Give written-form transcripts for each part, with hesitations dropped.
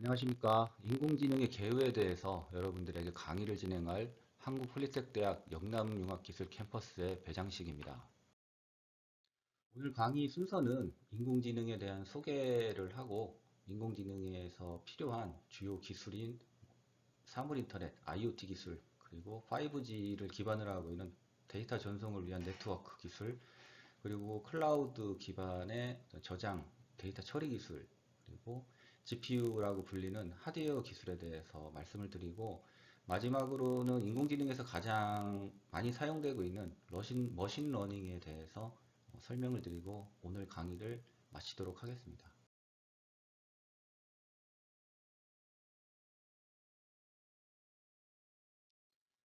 안녕하십니까. 인공지능의 개요에 대해서 여러분들에게 강의를 진행할 한국폴리텍대학 영남융합기술 캠퍼스의 배장식입니다. 오늘 강의 순서는 인공지능에 대한 소개를 하고 인공지능에서 필요한 주요 기술인 사물인터넷, IoT 기술, 그리고 5G를 기반으로 하고 있는 데이터 전송을 위한 네트워크 기술, 그리고 클라우드 기반의 저장, 데이터 처리 기술, 그리고 GPU라고 불리는 하드웨어 기술에 대해서 말씀을 드리고, 마지막으로는 인공지능에서 가장 많이 사용되고 있는 머신러닝에 대해서 설명을 드리고 오늘 강의를 마치도록 하겠습니다.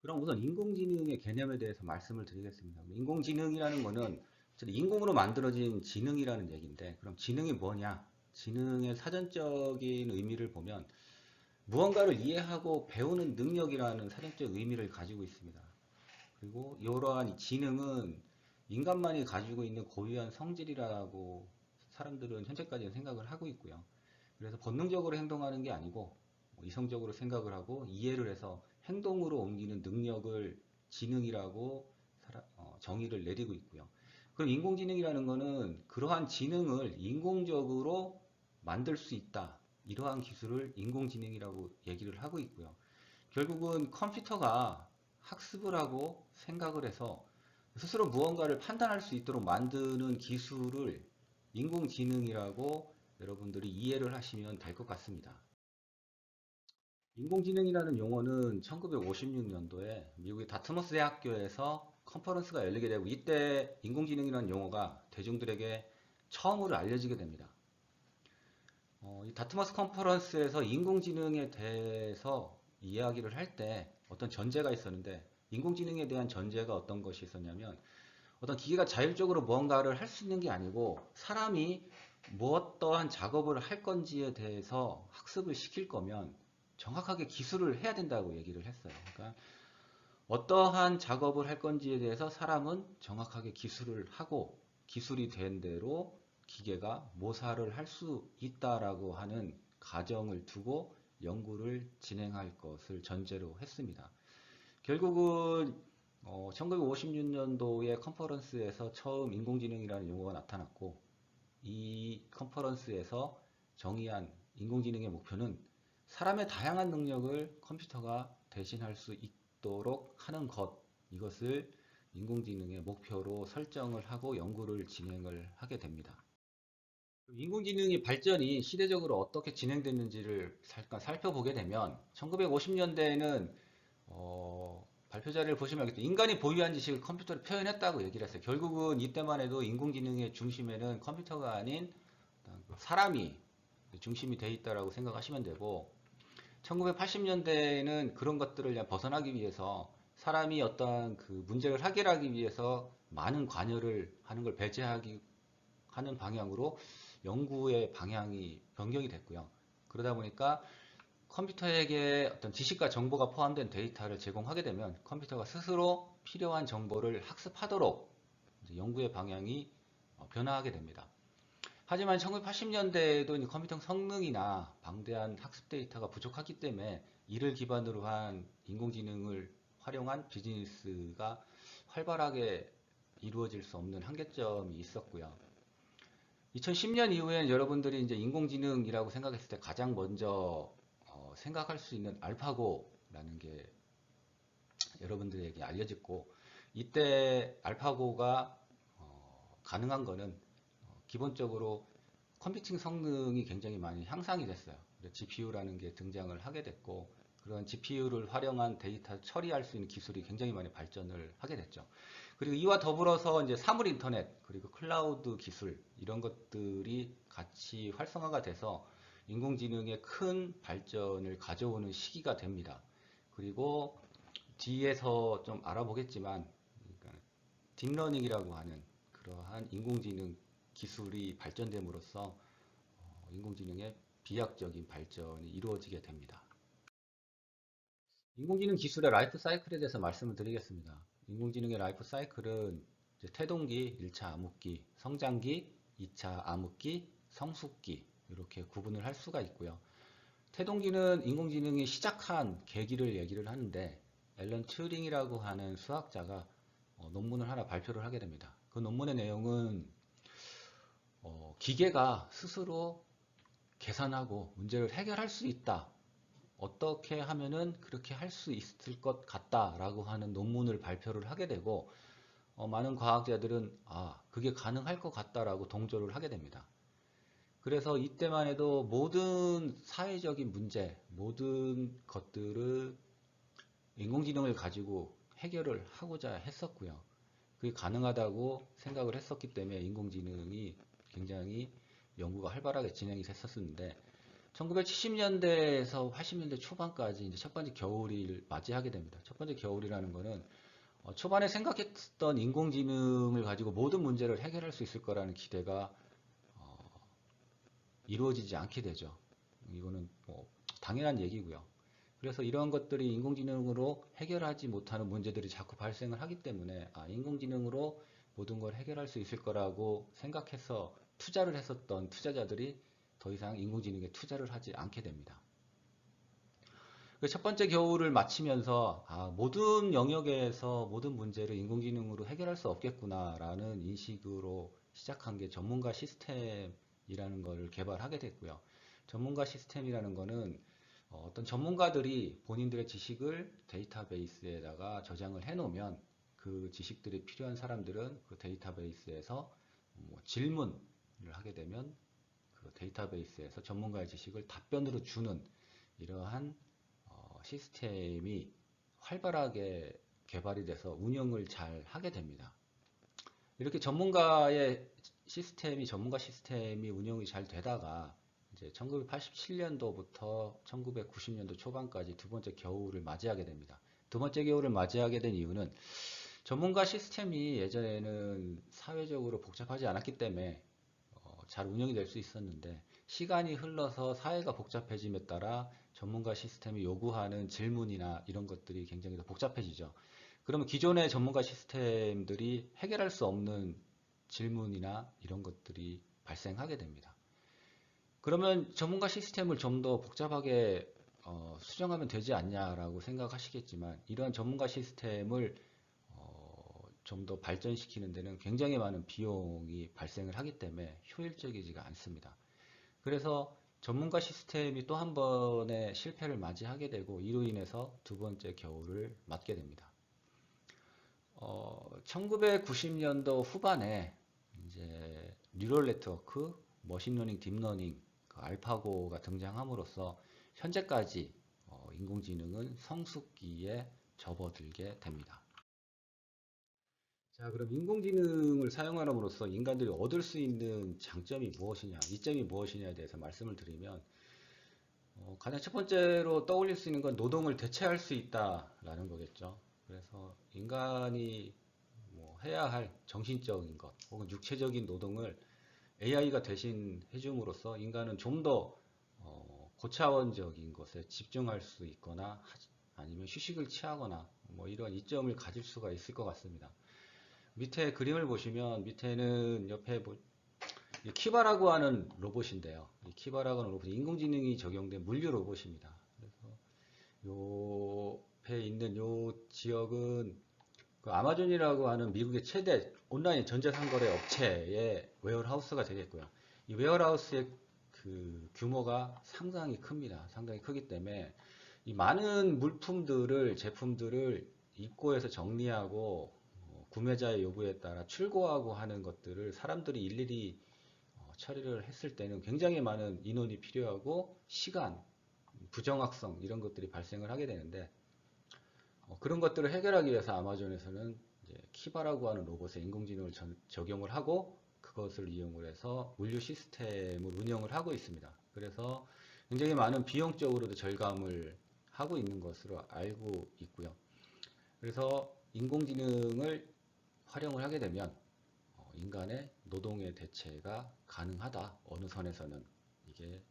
그럼 우선 인공지능의 개념에 대해서 말씀을 드리겠습니다. 인공지능이라는 것은 인공으로 만들어진 지능이라는 얘기인데, 그럼 지능이 뭐냐? 지능의 사전적인 의미를 보면 무언가를 이해하고 배우는 능력이라는 사전적 의미를 가지고 있습니다. 그리고 이러한 지능은 인간만이 가지고 있는 고유한 성질이라고 사람들은 현재까지는 생각을 하고 있고요. 그래서 본능적으로 행동하는 게 아니고 이성적으로 생각을 하고 이해를 해서 행동으로 옮기는 능력을 지능이라고 정의를 내리고 있고요. 그럼 인공지능이라는 것은 그러한 지능을 인공적으로 만들 수 있다. 이러한 기술을 인공지능이라고 얘기를 하고 있고요. 결국은 컴퓨터가 학습을 하고 생각을 해서 스스로 무언가를 판단할 수 있도록 만드는 기술을 인공지능이라고 여러분들이 이해를 하시면 될 것 같습니다. 인공지능이라는 용어는 1956년도에 미국의 다트머스 대학교에서 컨퍼런스가 열리게 되고, 이때 인공지능이라는 용어가 대중들에게 처음으로 알려지게 됩니다. 이 다트머스 컨퍼런스에서 인공지능에 대해서 이야기를 할 때 어떤 전제가 있었는데, 인공지능에 대한 전제가 어떤 것이 있었냐면, 어떤 기계가 자율적으로 무언가를 할 수 있는 게 아니고 사람이 무엇떠한 작업을 할 건지에 대해서 학습을 시킬 거면 정확하게 기술을 해야 된다고 얘기를 했어요. 그러니까 어떠한 작업을 할 건지에 대해서 사람은 정확하게 기술을 하고 기술이 된 대로 기계가 모사를 할 수 있다라고 하는 가정을 두고 연구를 진행할 것을 전제로 했습니다. 결국은 1956년도의 컨퍼런스에서 처음 인공지능이라는 용어가 나타났고, 이 컨퍼런스에서 정의한 인공지능의 목표는 사람의 다양한 능력을 컴퓨터가 대신할 수 있도록 하는 것, 이것을 인공지능의 목표로 설정을 하고 연구를 진행을 하게 됩니다. 인공지능의 발전이 시대적으로 어떻게 진행됐는지를 잠깐 살펴보게 되면 1950년대에는 발표 자료를 보시면 알겠지만 인간이 보유한 지식을 컴퓨터로 표현했다고 얘기를 했어요. 결국은 이때만 해도 인공지능의 중심에는 컴퓨터가 아닌 사람이 중심이 돼 있다라고 생각하시면 되고, 1980년대에는 그런 것들을 벗어나기 위해서 사람이 어떤 그 문제를 해결하기 위해서 많은 관여를 하는 걸 배제하기 하는 방향으로 연구의 방향이 변경이 됐고요. 그러다 보니까 컴퓨터에게 어떤 지식과 정보가 포함된 데이터를 제공하게 되면 컴퓨터가 스스로 필요한 정보를 학습하도록 연구의 방향이 변화하게 됩니다. 하지만 1980년대에도 컴퓨터 성능이나 방대한 학습 데이터가 부족하기 때문에 이를 기반으로 한 인공지능을 활용한 비즈니스가 활발하게 이루어질 수 없는 한계점이 있었고요. 2010년 이후에는 여러분들이 이제 인공지능이라고 생각했을 때 가장 먼저 생각할 수 있는 알파고라는 게 여러분들에게 알려졌고, 이때 알파고가 가능한 거는 기본적으로 컴퓨팅 성능이 굉장히 많이 향상이 됐어요. GPU라는 게 등장을 하게 됐고, 그런 GPU를 활용한 데이터 처리할 수 있는 기술이 굉장히 많이 발전을 하게 됐죠. 그리고 이와 더불어서 이제 사물 인터넷, 그리고 클라우드 기술, 이런 것들이 같이 활성화가 돼서 인공지능의 큰 발전을 가져오는 시기가 됩니다. 그리고 뒤에서 좀 알아보겠지만, 그러니까 딥러닝이라고 하는 그러한 인공지능 기술이 발전됨으로써 인공지능의 비약적인 발전이 이루어지게 됩니다. 인공지능 기술의 라이프 사이클에 대해서 말씀을 드리겠습니다. 인공지능의 라이프 사이클은 태동기, 1차 암흑기, 성장기, 2차 암흑기, 성숙기, 이렇게 구분을 할 수가 있고요. 태동기는 인공지능이 시작한 계기를 얘기를 하는데 앨런 튜링이라고 하는 수학자가 논문을 하나 발표를 하게 됩니다. 그 논문의 내용은 기계가 스스로 계산하고 문제를 해결할 수 있다. 어떻게 하면은 그렇게 할 수 있을 것 같다라고 하는 논문을 발표를 하게 되고 많은 과학자들은 그게 가능할 것 같다라고 동조를 하게 됩니다. 그래서 이때만 해도 모든 사회적인 문제, 모든 것들을 인공지능을 가지고 해결을 하고자 했었고요. 그게 가능하다고 생각을 했었기 때문에 인공지능이 굉장히 연구가 활발하게 진행이 됐었는데 1970년대에서 80년대 초반까지 이제 첫 번째 겨울을 맞이하게 됩니다. 첫 번째 겨울이라는 거는 초반에 생각했던 인공지능을 가지고 모든 문제를 해결할 수 있을 거라는 기대가 이루어지지 않게 되죠. 이거는 뭐 당연한 얘기고요. 그래서 이러한 것들이 인공지능으로 해결하지 못하는 문제들이 자꾸 발생을 하기 때문에 인공지능으로 모든 걸 해결할 수 있을 거라고 생각해서 투자를 했었던 투자자들이 더 이상 인공지능에 투자를 하지 않게 됩니다. 첫 번째 겨울을 마치면서 모든 영역에서 모든 문제를 인공지능으로 해결할 수 없겠구나라는 인식으로 시작한 게 전문가 시스템이라는 걸 개발하게 됐고요. 전문가 시스템이라는 거는 어떤 전문가들이 본인들의 지식을 데이터베이스에다가 저장을 해 놓으면 그 지식들이 필요한 사람들은 그 데이터베이스에서 질문을 하게 되면 그 데이터베이스에서 전문가의 지식을 답변으로 주는 이러한 시스템이 활발하게 개발이 돼서 운영을 잘 하게 됩니다. 이렇게 전문가 시스템이 운영이 잘 되다가 이제 1987년도부터 1990년도 초반까지 두 번째 겨울을 맞이하게 됩니다. 두 번째 겨울을 맞이하게 된 이유는 전문가 시스템이 예전에는 사회적으로 복잡하지 않았기 때문에 잘 운영이 될 수 있었는데 시간이 흘러서 사회가 복잡해짐에 따라 전문가 시스템이 요구하는 질문이나 이런 것들이 굉장히 더 복잡해지죠. 그러면 기존의 전문가 시스템들이 해결할 수 없는 질문이나 이런 것들이 발생하게 됩니다. 그러면 전문가 시스템을 좀 더 복잡하게 수정하면 되지 않냐라고 생각하시겠지만 이러한 전문가 시스템을 좀 더 발전시키는 데는 굉장히 많은 비용이 발생을 하기 때문에 효율적이지가 않습니다. 그래서 전문가 시스템이 또 한 번의 실패를 맞이하게 되고 이로 인해서 두 번째 겨울을 맞게 됩니다. 1990년도 후반에 이제 뉴럴 네트워크, 머신러닝, 딥러닝, 그 알파고가 등장함으로써 현재까지 인공지능은 성숙기에 접어들게 됩니다. 자, 그럼 인공지능을 사용함으로써 인간들이 얻을 수 있는 장점이 무엇이냐, 이점이 무엇이냐에 대해서 말씀을 드리면 가장 첫 번째로 떠올릴 수 있는 건 노동을 대체할 수 있다라는 거겠죠. 그래서 인간이 해야 할 정신적인 것 혹은 육체적인 노동을 AI가 대신 해줌으로써 인간은 좀 더 고차원적인 것에 집중할 수 있거나 아니면 휴식을 취하거나 이런 이점을 가질 수가 있을 것 같습니다. 밑에 그림을 보시면 밑에는 옆에 키바라고 하는 로봇인데요. 이 키바라고 하는 로봇이 인공지능이 적용된 물류 로봇입니다. 그래서 옆에 있는 요 지역은 그 아마존이라고 하는 미국의 최대 온라인 전자상거래 업체의 웨어하우스가 되겠고요. 이 웨어하우스의 그 규모가 상당히 큽니다. 상당히 크기 때문에 이 많은 제품들을 입고해서 정리하고 구매자의 요구에 따라 출고하고 하는 것들을 사람들이 일일이 처리를 했을 때는 굉장히 많은 인원이 필요하고 시간, 부정확성 이런 것들이 발생을 하게 되는데 그런 것들을 해결하기 위해서 아마존에서는 이제 키바라고 하는 로봇에 인공지능을 적용을 하고 그것을 이용을 해서 물류 시스템을 운영을 하고 있습니다. 그래서 굉장히 많은 비용적으로도 절감을 하고 있는 것으로 알고 있고요. 그래서 인공지능을 활용을 하게 되면 인간의 노동의 대체가 가능하다. 어느 선에서는 이게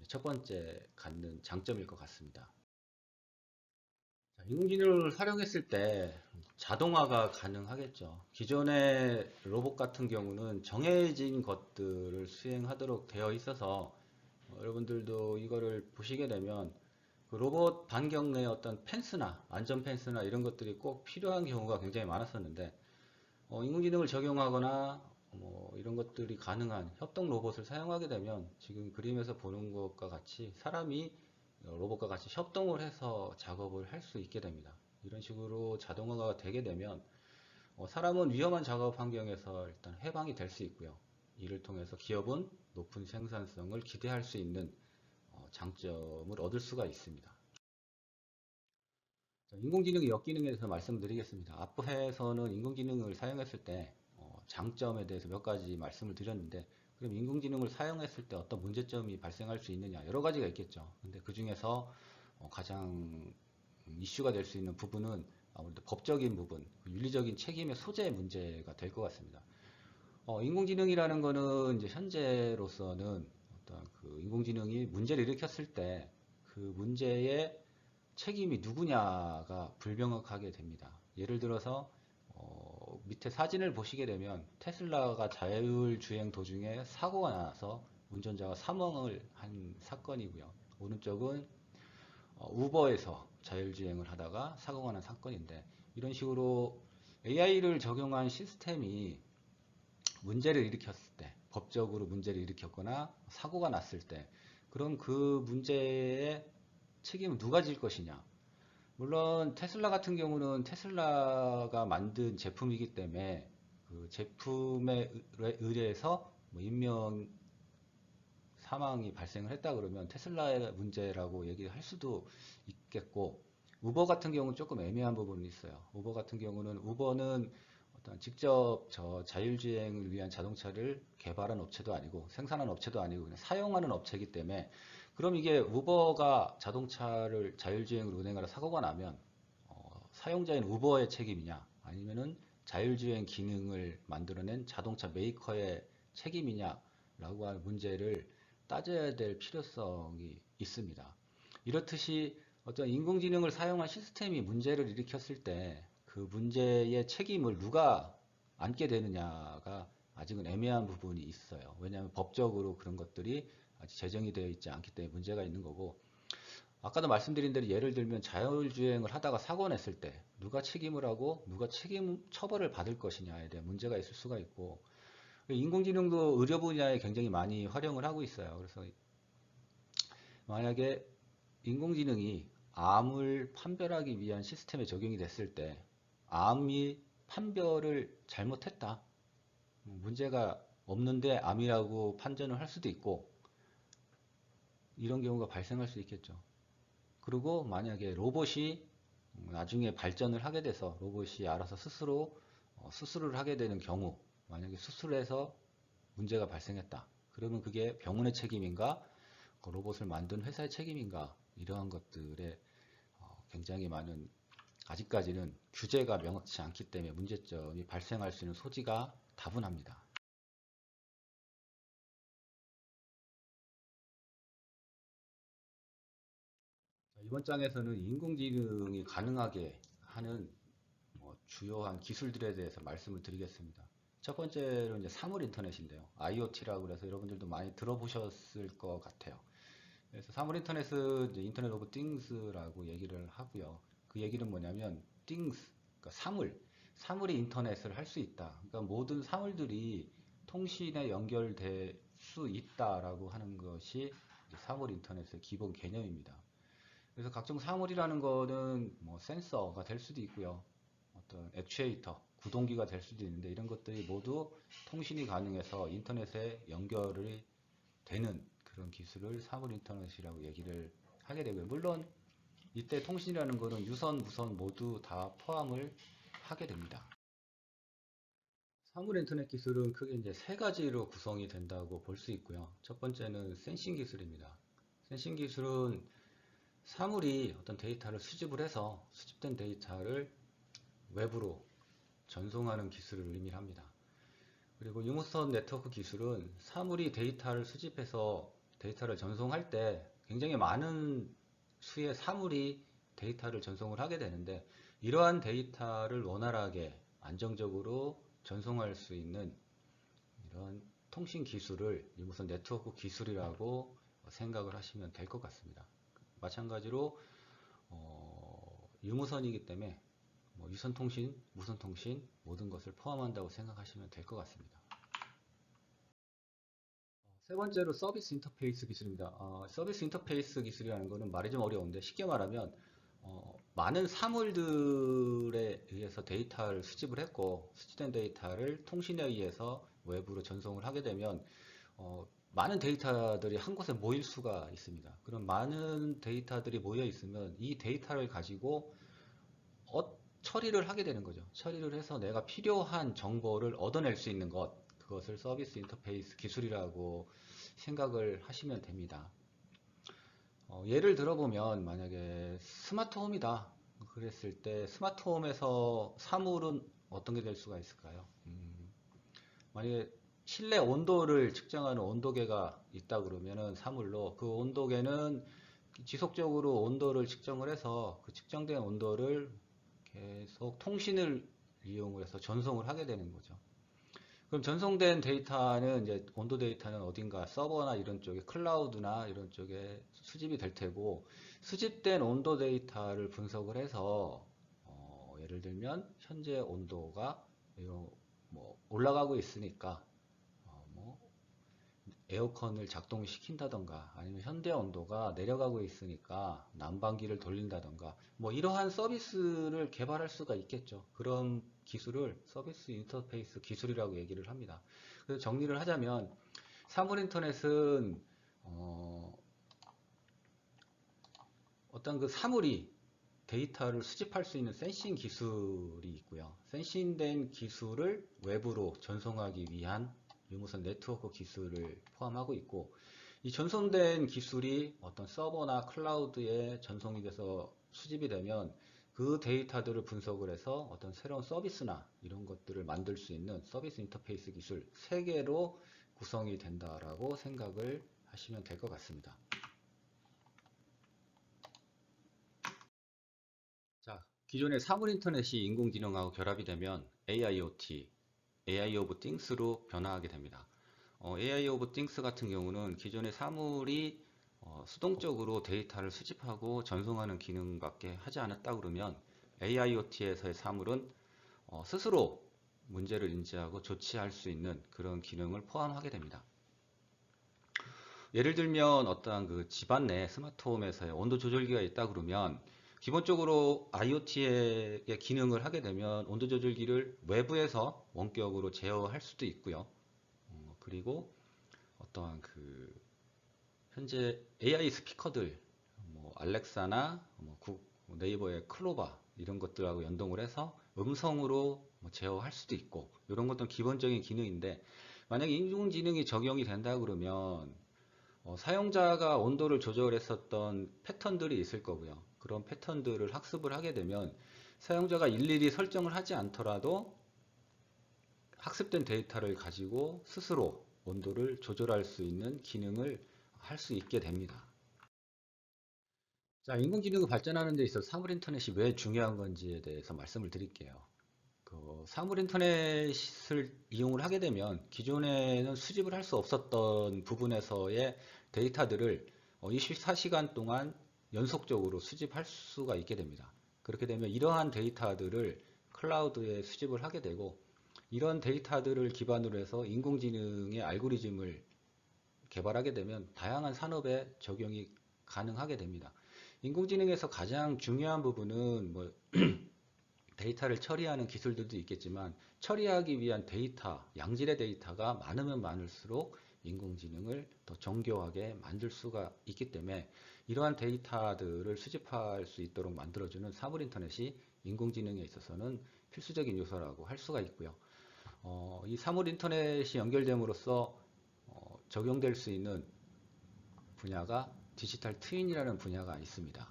첫 번째 갖는 장점일 것 같습니다. 인공지능을 활용했을 때 자동화가 가능하겠죠. 기존의 로봇 같은 경우는 정해진 것들을 수행하도록 되어 있어서 여러분들도 이거를 보시게 되면 그 로봇 반경 내 어떤 펜스나 안전 펜스나 이런 것들이 꼭 필요한 경우가 굉장히 많았었는데 인공지능을 적용하거나 뭐 이런 것들이 가능한 협동 로봇을 사용하게 되면 지금 그림에서 보는 것과 같이 사람이 로봇과 같이 협동을 해서 작업을 할 수 있게 됩니다. 이런 식으로 자동화가 되게 되면 사람은 위험한 작업 환경에서 일단 해방이 될 수 있고요. 이를 통해서 기업은 높은 생산성을 기대할 수 있는 장점을 얻을 수가 있습니다. 인공지능의 역기능에 대해서 말씀드리겠습니다. 앞에서는 인공지능을 사용했을 때 장점에 대해서 몇 가지 말씀을 드렸는데, 그럼 인공지능을 사용했을 때 어떤 문제점이 발생할 수 있느냐, 여러 가지가 있겠죠. 근데 그 중에서 가장 이슈가 될 수 있는 부분은 아무래도 법적인 부분, 윤리적인 책임의 소재 문제가 될 것 같습니다. 인공지능이라는 거는 이제 현재로서는 어떤 그 인공지능이 문제를 일으켰을 때 그 문제의 책임이 누구냐가 불명확하게 됩니다. 예를 들어서 밑에 사진을 보시게 되면 테슬라가 자율주행 도중에 사고가 나서 운전자가 사망을 한 사건이고요. 오른쪽은 우버에서 자율주행을 하다가 사고가 난 사건인데, 이런 식으로 AI를 적용한 시스템이 문제를 일으켰을 때, 법적으로 문제를 일으켰거나 사고가 났을 때, 그럼 그 문제의 책임은 누가 질 것이냐. 물론 테슬라 같은 경우는 테슬라가 만든 제품이기 때문에 그 제품에 의해서 뭐 인명 사망이 발생을 했다 그러면 테슬라의 문제라고 얘기할 수도 있겠고, 우버 같은 경우는 조금 애매한 부분이 있어요. 우버 같은 경우는 우버는 어떤 직접 저 자율주행을 위한 자동차를 개발한 업체도 아니고 생산한 업체도 아니고 그냥 사용하는 업체이기 때문에, 그럼 이게 우버가 자동차를 자율주행으로 운행하다 사고가 나면 사용자인 우버의 책임이냐, 아니면은 자율주행 기능을 만들어낸 자동차 메이커의 책임이냐라고 하는 문제를 따져야 될 필요성이 있습니다. 이렇듯이 어떤 인공지능을 사용한 시스템이 문제를 일으켰을 때 그 문제의 책임을 누가 안게 되느냐가 아직은 애매한 부분이 있어요. 왜냐하면 법적으로 그런 것들이 아직 제정이 되어 있지 않기 때문에 문제가 있는 거고, 아까도 말씀드린 대로 예를 들면 자율주행을 하다가 사고 냈을 때 누가 책임을 하고 누가 책임 처벌을 받을 것이냐에 대한 문제가 있을 수가 있고, 인공지능도 의료 분야에 굉장히 많이 활용을 하고 있어요. 그래서 만약에 인공지능이 암을 판별하기 위한 시스템에 적용이 됐을 때 암이 판별을 잘못했다, 문제가 없는데 암이라고 판단을 할 수도 있고, 이런 경우가 발생할 수 있겠죠. 그리고 만약에 로봇이 나중에 발전을 하게 돼서 로봇이 알아서 스스로 수술을 하게 되는 경우, 만약에 수술해서 문제가 발생했다, 그러면 그게 병원의 책임인가 그 로봇을 만든 회사의 책임인가, 이러한 것들에 굉장히 많은, 아직까지는 규제가 명확치 않기 때문에 문제점이 발생할 수 있는 소지가 다분합니다. 이번 장에서는 인공지능이 가능하게 하는 주요한 기술들에 대해서 말씀을 드리겠습니다. 첫 번째로 이제 사물 인터넷인데요. IoT라고 해서 여러분들도 많이 들어보셨을 것 같아요. 그래서 사물 인터넷은 이제 인터넷 오브 띵스라고 얘기를 하고요. 그 얘기는 뭐냐면 띵스, 그러니까 사물이 인터넷을 할 수 있다. 그러니까 모든 사물들이 통신에 연결될 수 있다라고 하는 것이 사물 인터넷의 기본 개념입니다. 그래서 각종 사물이라는 거는 뭐 센서가 될 수도 있고요. 어떤 액추에이터, 구동기가 될 수도 있는데, 이런 것들이 모두 통신이 가능해서 인터넷에 연결이 되는 그런 기술을 사물 인터넷이라고 얘기를 하게 되고요. 물론 이때 통신이라는 거는 유선, 무선 모두 다 포함을 하게 됩니다. 사물 인터넷 기술은 크게 이제 세 가지로 구성이 된다고 볼 수 있고요. 첫 번째는 센싱 기술입니다. 센싱 기술은 사물이 어떤 데이터를 수집을 해서 수집된 데이터를 외부로 전송하는 기술을 의미합니다. 그리고 유무선 네트워크 기술은 사물이 데이터를 수집해서 데이터를 전송할 때 굉장히 많은 수의 사물이 데이터를 전송을 하게 되는데, 이러한 데이터를 원활하게 안정적으로 전송할 수 있는 이런 통신 기술을 유무선 네트워크 기술이라고 생각을 하시면 될 것 같습니다. 마찬가지로 유무선이기 때문에 뭐 유선통신, 무선통신 모든 것을 포함한다고 생각하시면 될 것 같습니다. 세 번째로 서비스 인터페이스 기술입니다. 서비스 인터페이스 기술이라는 것은 말이 좀 어려운데 쉽게 말하면 많은 사물들에 의해서 데이터를 수집을 했고 수집된 데이터를 통신에 의해서 외부로 전송을 하게 되면 많은 데이터들이 한 곳에 모일 수가 있습니다. 그럼 많은 데이터들이 모여 있으면 이 데이터를 가지고 처리를 하게 되는 거죠. 처리를 해서 내가 필요한 정보를 얻어낼 수 있는 그것을 서비스 인터페이스 기술이라고 생각을 하시면 됩니다. 예를 들어보면 만약에 스마트홈이다 그랬을 때 스마트홈에서 사물은 어떤 게 될 수가 있을까요? 만약에 실내 온도를 측정하는 온도계가 있다 그러면은 사물로 그 온도계는 지속적으로 온도를 측정을 해서 그 측정된 온도를 계속 통신을 이용을 해서 전송을 하게 되는 거죠. 그럼 전송된 데이터는 이제 온도 데이터는 어딘가 서버나 이런 쪽에 클라우드나 이런 쪽에 수집이 될 테고 수집된 온도 데이터를 분석을 해서 예를 들면 현재 온도가 뭐 올라가고 있으니까 뭐 에어컨을 작동시킨다던가 아니면 현재 온도가 내려가고 있으니까 난방기를 돌린다던가 뭐 이러한 서비스를 개발할 수가 있겠죠. 그런 기술을 서비스 인터페이스 기술이라고 얘기를 합니다. 그래서 정리를 하자면 사물 인터넷은 어떤 그 사물이 데이터를 수집할 수 있는 센싱 기술이 있고요. 센싱된 기술을 외부로 전송하기 위한 유무선 네트워크 기술을 포함하고 있고 이 전송된 기술이 어떤 서버나 클라우드에 전송이 돼서 수집이 되면 그 데이터들을 분석을 해서 어떤 새로운 서비스나 이런 것들을 만들 수 있는 서비스 인터페이스 기술 3개로 구성이 된다라고 생각을 하시면 될 것 같습니다. 자, 기존의 사물 인터넷이 인공지능하고 결합이 되면 AIoT, AI of Things로 변화하게 됩니다. AI of Things 같은 경우는 기존의 사물이 수동적으로 데이터를 수집하고 전송하는 기능밖에 하지 않았다 그러면 AIoT에서의 사물은 스스로 문제를 인지하고 조치할 수 있는 그런 기능을 포함하게 됩니다. 예를 들면 어떠한 그 집안 내 스마트홈에서의 온도 조절기가 있다 그러면 기본적으로 IoT의 기능을 하게 되면 온도 조절기를 외부에서 원격으로 제어할 수도 있고요. 그리고 어떠한 그 현재 AI 스피커들 뭐 알렉사나 네이버의 클로바 이런 것들하고 연동을 해서 음성으로 제어할 수도 있고 이런 것들은 기본적인 기능인데 만약에 인공지능이 적용이 된다 그러면 사용자가 온도를 조절했었던 패턴들이 있을 거고요. 그런 패턴들을 학습을 하게 되면 사용자가 일일이 설정을 하지 않더라도 학습된 데이터를 가지고 스스로 온도를 조절할 수 있는 기능을 할 수 있게 됩니다. 자, 인공지능이 발전하는 데 있어서 사물 인터넷이 왜 중요한 건지에 대해서 말씀을 드릴게요. 사물 인터넷을 이용을 하게 되면 기존에는 수집을 할 수 없었던 부분에서의 데이터들을 24시간 동안 연속적으로 수집할 수가 있게 됩니다. 그렇게 되면 이러한 데이터들을 클라우드에 수집을 하게 되고 이런 데이터들을 기반으로 해서 인공지능의 알고리즘을 개발하게 되면 다양한 산업에 적용이 가능하게 됩니다. 인공지능에서 가장 중요한 부분은 뭐 데이터를 처리하는 기술들도 있겠지만 처리하기 위한 데이터, 양질의 데이터가 많으면 많을수록 인공지능을 더 정교하게 만들 수가 있기 때문에 이러한 데이터들을 수집할 수 있도록 만들어주는 사물 인터넷이 인공지능에 있어서는 필수적인 요소라고 할 수가 있고요. 이 사물 인터넷이 연결됨으로써 적용될 수 있는 분야가 디지털 트윈이라는 분야가 있습니다.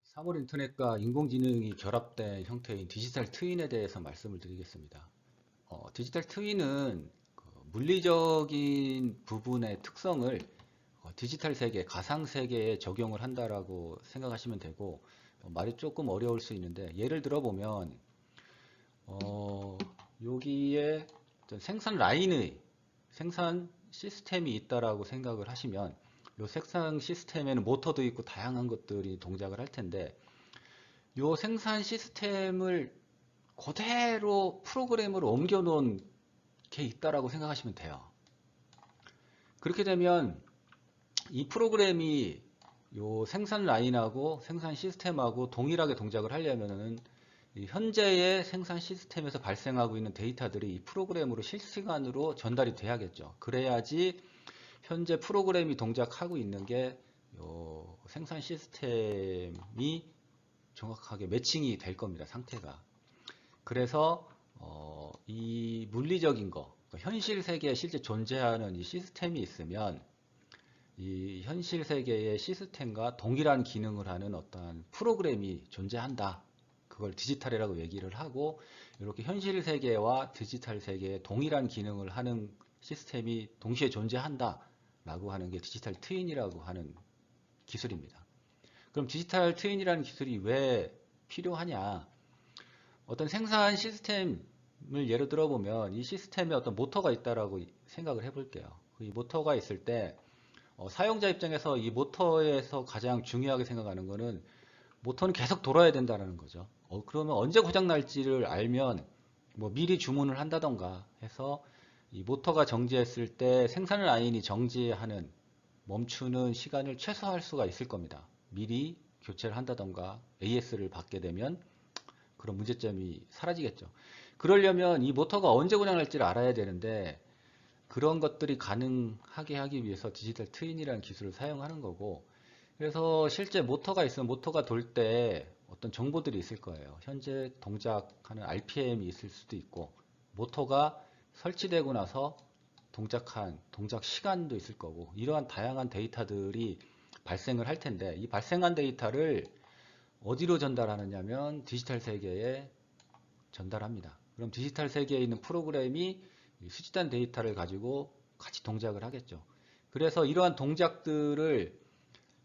사물 인터넷과 인공지능이 결합된 형태인 디지털 트윈에 대해서 말씀을 드리겠습니다. 디지털 트윈은 물리적인 부분의 특성을 디지털 세계, 가상 세계에 적용을 한다라고 생각하시면 되고 말이 조금 어려울 수 있는데 예를 들어 보면 여기에 생산 라인의 생산 시스템이 있다라고 생각을 하시면 요 생산 시스템에는 모터도 있고 다양한 것들이 동작을 할 텐데 요 생산 시스템을 그대로 프로그램으로 옮겨 놓은 게 있다라고 생각하시면 돼요. 그렇게 되면 이 프로그램이 요 생산 라인하고 생산 시스템하고 동일하게 동작을 하려면은 이 현재의 생산 시스템에서 발생하고 있는 데이터들이 이 프로그램으로 실시간으로 전달이 돼야겠죠. 그래야지 현재 프로그램이 동작하고 있는 게 요 생산 시스템이 정확하게 매칭이 될 겁니다. 상태가. 그래서 이 물리적인 거, 그러니까 현실 세계에 실제 존재하는 이 시스템이 있으면 이 현실 세계의 시스템과 동일한 기능을 하는 어떠한 프로그램이 존재한다. 그걸 디지털이라고 얘기를 하고 이렇게 현실 세계와 디지털 세계에 동일한 기능을 하는 시스템이 동시에 존재한다. 라고 하는 게 디지털 트윈이라고 하는 기술입니다. 그럼 디지털 트윈이라는 기술이 왜 필요하냐? 어떤 생산 시스템을 예를 들어 보면 이 시스템에 어떤 모터가 있다라고 생각을 해볼게요. 이 모터가 있을 때 사용자 입장에서 이 모터에서 가장 중요하게 생각하는 거는 모터는 계속 돌아야 된다는 거죠. 그러면 언제 고장 날지를 알면 뭐 미리 주문을 한다던가 해서 이 모터가 정지했을 때 생산 라인이 정지하는 멈추는 시간을 최소화할 수가 있을 겁니다. 미리 교체를 한다던가 AS를 받게 되면 그런 문제점이 사라지겠죠. 그러려면 이 모터가 언제 고장 날지를 알아야 되는데 그런 것들이 가능하게 하기 위해서 디지털 트윈이라는 기술을 사용하는 거고 그래서 실제 모터가 있으면 모터가 돌 때 어떤 정보들이 있을 거예요. 현재 동작하는 RPM이 있을 수도 있고 모터가 설치되고 나서 동작한 동작 시간도 있을 거고 이러한 다양한 데이터들이 발생을 할 텐데 이 발생한 데이터를 어디로 전달하느냐면 디지털 세계에 전달합니다. 그럼 디지털 세계에 있는 프로그램이 수집된 데이터를 가지고 같이 동작을 하겠죠. 그래서 이러한 동작들을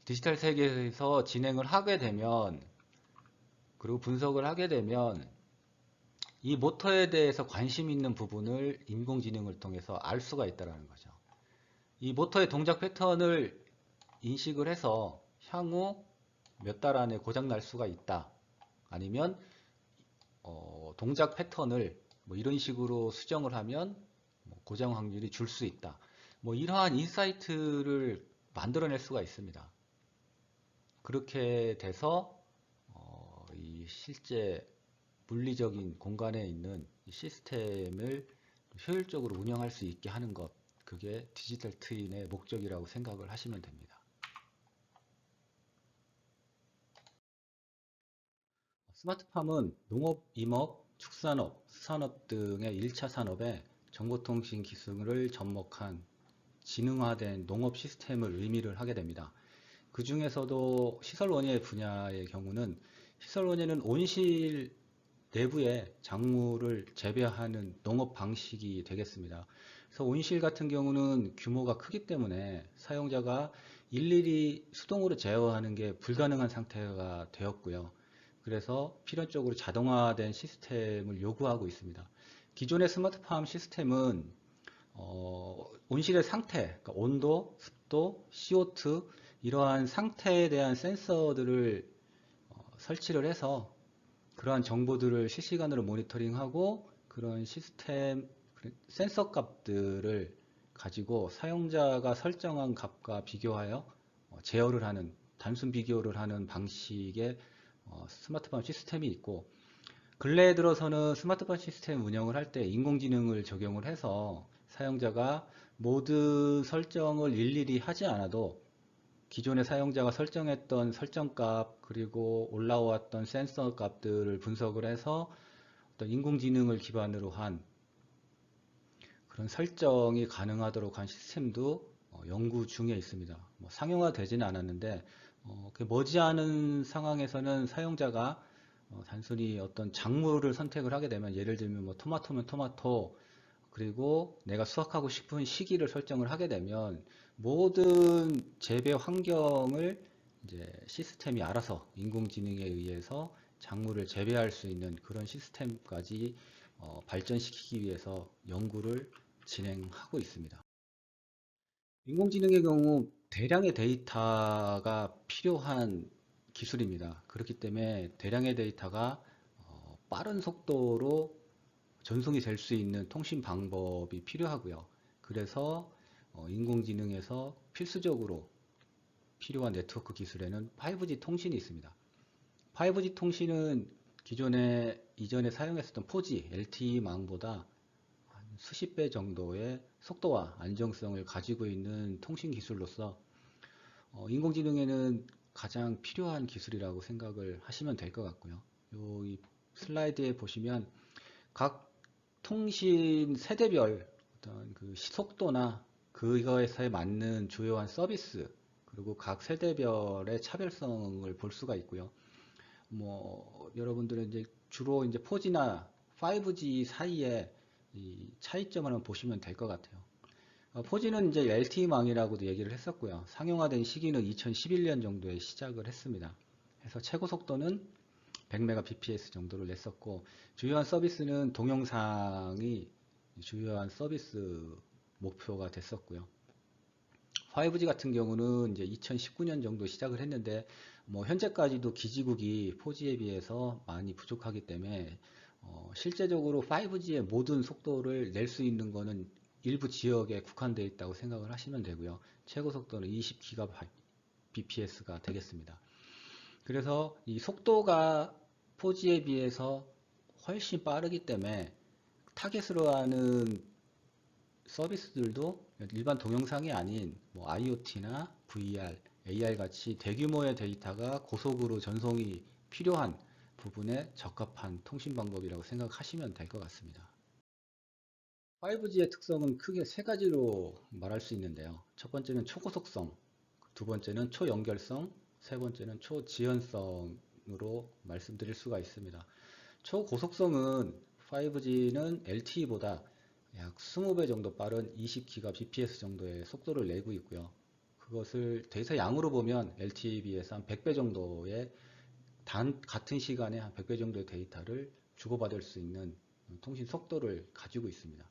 디지털 세계에서 진행을 하게 되면 그리고 분석을 하게 되면 이 모터에 대해서 관심 있는 부분을 인공지능을 통해서 알 수가 있다는 거죠. 이 모터의 동작 패턴을 인식을 해서 향후 몇 달 안에 고장 날 수가 있다. 아니면 동작 패턴을 뭐 이런 식으로 수정을 하면 고장 확률이 줄 수 있다. 뭐 이러한 인사이트를 만들어낼 수가 있습니다. 그렇게 돼서 이 실제 물리적인 공간에 있는 시스템을 효율적으로 운영할 수 있게 하는 것, 그게 디지털 트윈의 목적이라고 생각을 하시면 됩니다. 스마트팜은 농업, 임업, 축산업, 수산업 등의 1차 산업에 정보통신 기술을 접목한 지능화된 농업 시스템을 의미를 하게 됩니다. 그 중에서도 시설원예 분야의 경우는 시설원예는 온실 내부에 작물을 재배하는 농업 방식이 되겠습니다. 그래서 온실 같은 경우는 규모가 크기 때문에 사용자가 일일이 수동으로 제어하는 게 불가능한 상태가 되었고요. 그래서 필연적으로 자동화된 시스템을 요구하고 있습니다. 기존의 스마트팜 시스템은 온실의 상태, 그러니까 온도, 습도, CO2 이러한 상태에 대한 센서들을 설치를 해서 그러한 정보들을 실시간으로 모니터링하고 그런 시스템 센서 값들을 가지고 사용자가 설정한 값과 비교하여 제어를 하는 단순 비교를 하는 방식의 스마트팜 시스템이 있고 근래에 들어서는 스마트팜 시스템 운영을 할 때 인공지능을 적용을 해서 사용자가 모든 설정을 일일이 하지 않아도 기존의 사용자가 설정했던 설정값 그리고 올라왔던 센서 값들을 분석을 해서 어떤 인공지능을 기반으로 한 그런 설정이 가능하도록 한 시스템도 연구 중에 있습니다. 상용화되지는 않았는데 그 머지않은 상황에서는 사용자가 단순히 어떤 작물을 선택을 하게 되면 예를 들면 뭐 토마토면 토마토 그리고 내가 수확하고 싶은 시기를 설정을 하게 되면 모든 재배 환경을 이제 시스템이 알아서 인공지능에 의해서 작물을 재배할 수 있는 그런 시스템까지 발전시키기 위해서 연구를 진행하고 있습니다. 인공지능의 경우 대량의 데이터가 필요한 기술입니다. 그렇기 때문에 대량의 데이터가 빠른 속도로 전송이 될 수 있는 통신 방법이 필요하고요. 그래서 인공지능에서 필수적으로 필요한 네트워크 기술에는 5G 통신이 있습니다. 5G 통신은 이전에 사용했었던 4G, LTE망보다 수십 배 정도의 속도와 안정성을 가지고 있는 통신 기술로서 인공지능에는 가장 필요한 기술이라고 생각을 하시면 될 것 같고요. 이 슬라이드에 보시면 각 통신 세대별 어떤 그 속도나 그거에 맞는 주요한 서비스 그리고 각 세대별의 차별성을 볼 수가 있고요. 뭐 여러분들은 이제 주로 이제 4G나 5G 사이에 이 차이점을 한번 보시면 될 것 같아요. 4G는 이제 LTE망이라고도 얘기를 했었고요. 상용화된 시기는 2011년 정도에 시작을 했습니다. 그래서 최고 속도는 100mbps 정도를 냈었고 주요한 서비스는 동영상이 주요한 서비스 목표가 됐었고요. 5G 같은 경우는 이제 2019년 정도 시작을 했는데 뭐 현재까지도 기지국이 4G에 비해서 많이 부족하기 때문에 실제적으로 5G의 모든 속도를 낼 수 있는 거는 일부 지역에 국한되어 있다고 생각을 하시면 되고요. 최고 속도는 20GBps가 되겠습니다. 그래서 이 속도가 4G에 비해서 훨씬 빠르기 때문에 타겟으로 하는 서비스들도 일반 동영상이 아닌 뭐 IoT나 VR, AR 같이 대규모의 데이터가 고속으로 전송이 필요한 부분에 적합한 통신 방법이라고 생각하시면 될 것 같습니다. 5G의 특성은 크게 세 가지로 말할 수 있는데요. 첫 번째는 초고속성, 두 번째는 초연결성, 세 번째는 초지연성으로 말씀드릴 수가 있습니다. 초고속성은 5G는 LTE보다 약 20배 정도 빠른 20GBps 정도의 속도를 내고 있고요. 그것을 데이터 양으로 보면 LTE에 비해서 한 100배 정도의 같은 시간에 한 100배 정도의 데이터를 주고받을 수 있는 통신 속도를 가지고 있습니다.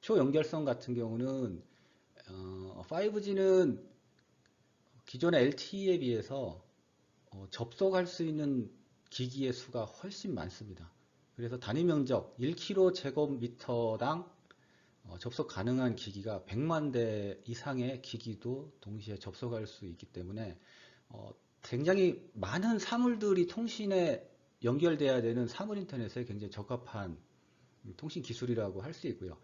초연결성 같은 경우는 5G는 기존의 LTE에 비해서 접속할 수 있는 기기의 수가 훨씬 많습니다. 그래서 단위 면적 1km제곱미터당 접속 가능한 기기가 100만 대 이상의 기기도 동시에 접속할 수 있기 때문에 굉장히 많은 사물들이 통신에 연결돼야 되는 사물 인터넷에 굉장히 적합한 통신 기술이라고 할 수 있고요.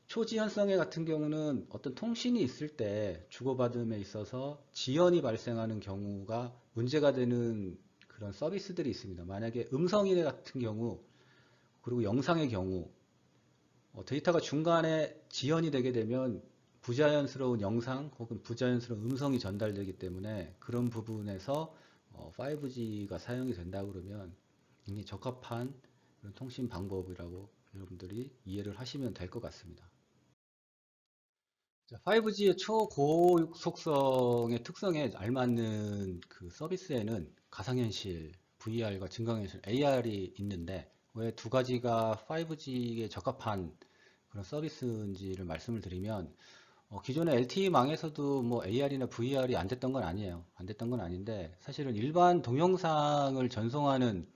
초지연성애 같은 경우는 어떤 통신이 있을 때 주고받음에 있어서 지연이 발생하는 경우가 문제가 되는 그런 서비스들이 있습니다. 만약에 음성인해 같은 경우 그리고 영상의 경우 데이터가 중간에 지연이 되게 되면 부자연스러운 영상 혹은 부자연스러운 음성이 전달되기 때문에 그런 부분에서 5G가 사용이 된다 그러면 굉장히 적합한 그런 통신 방법이라고 여러분들이 이해를 하시면 될 것 같습니다. 5G의 초고속성의 특성에 알맞는 그 서비스에는 가상현실, VR과 증강현실, AR이 있는데 왜 두 가지가 5G에 적합한 그런 서비스인지를 말씀을 드리면 기존의 LTE망에서도 뭐 AR이나 VR이 안 됐던 건 아니에요. 안 됐던 건 아닌데 사실은 일반 동영상을 전송하는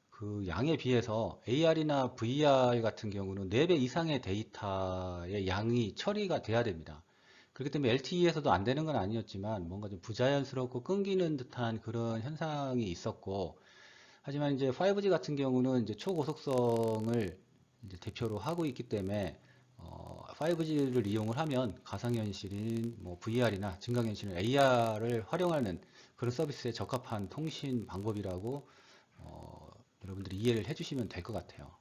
그 양에 비해서 AR이나 VR 같은 경우는 4배 이상의 데이터의 양이 처리가 돼야 됩니다. 그렇기 때문에 LTE에서도 안 되는 건 아니었지만 뭔가 좀 부자연스럽고 끊기는 듯한 그런 현상이 있었고 하지만 이제 5G 같은 경우는 이제 초고속성을 이제 대표로 하고 있기 때문에 5G를 이용을 하면 가상현실인 뭐 VR이나 증강현실인 AR을 활용하는 그런 서비스에 적합한 통신 방법이라고 여러분들이 이해를 해주시면 될 것 같아요.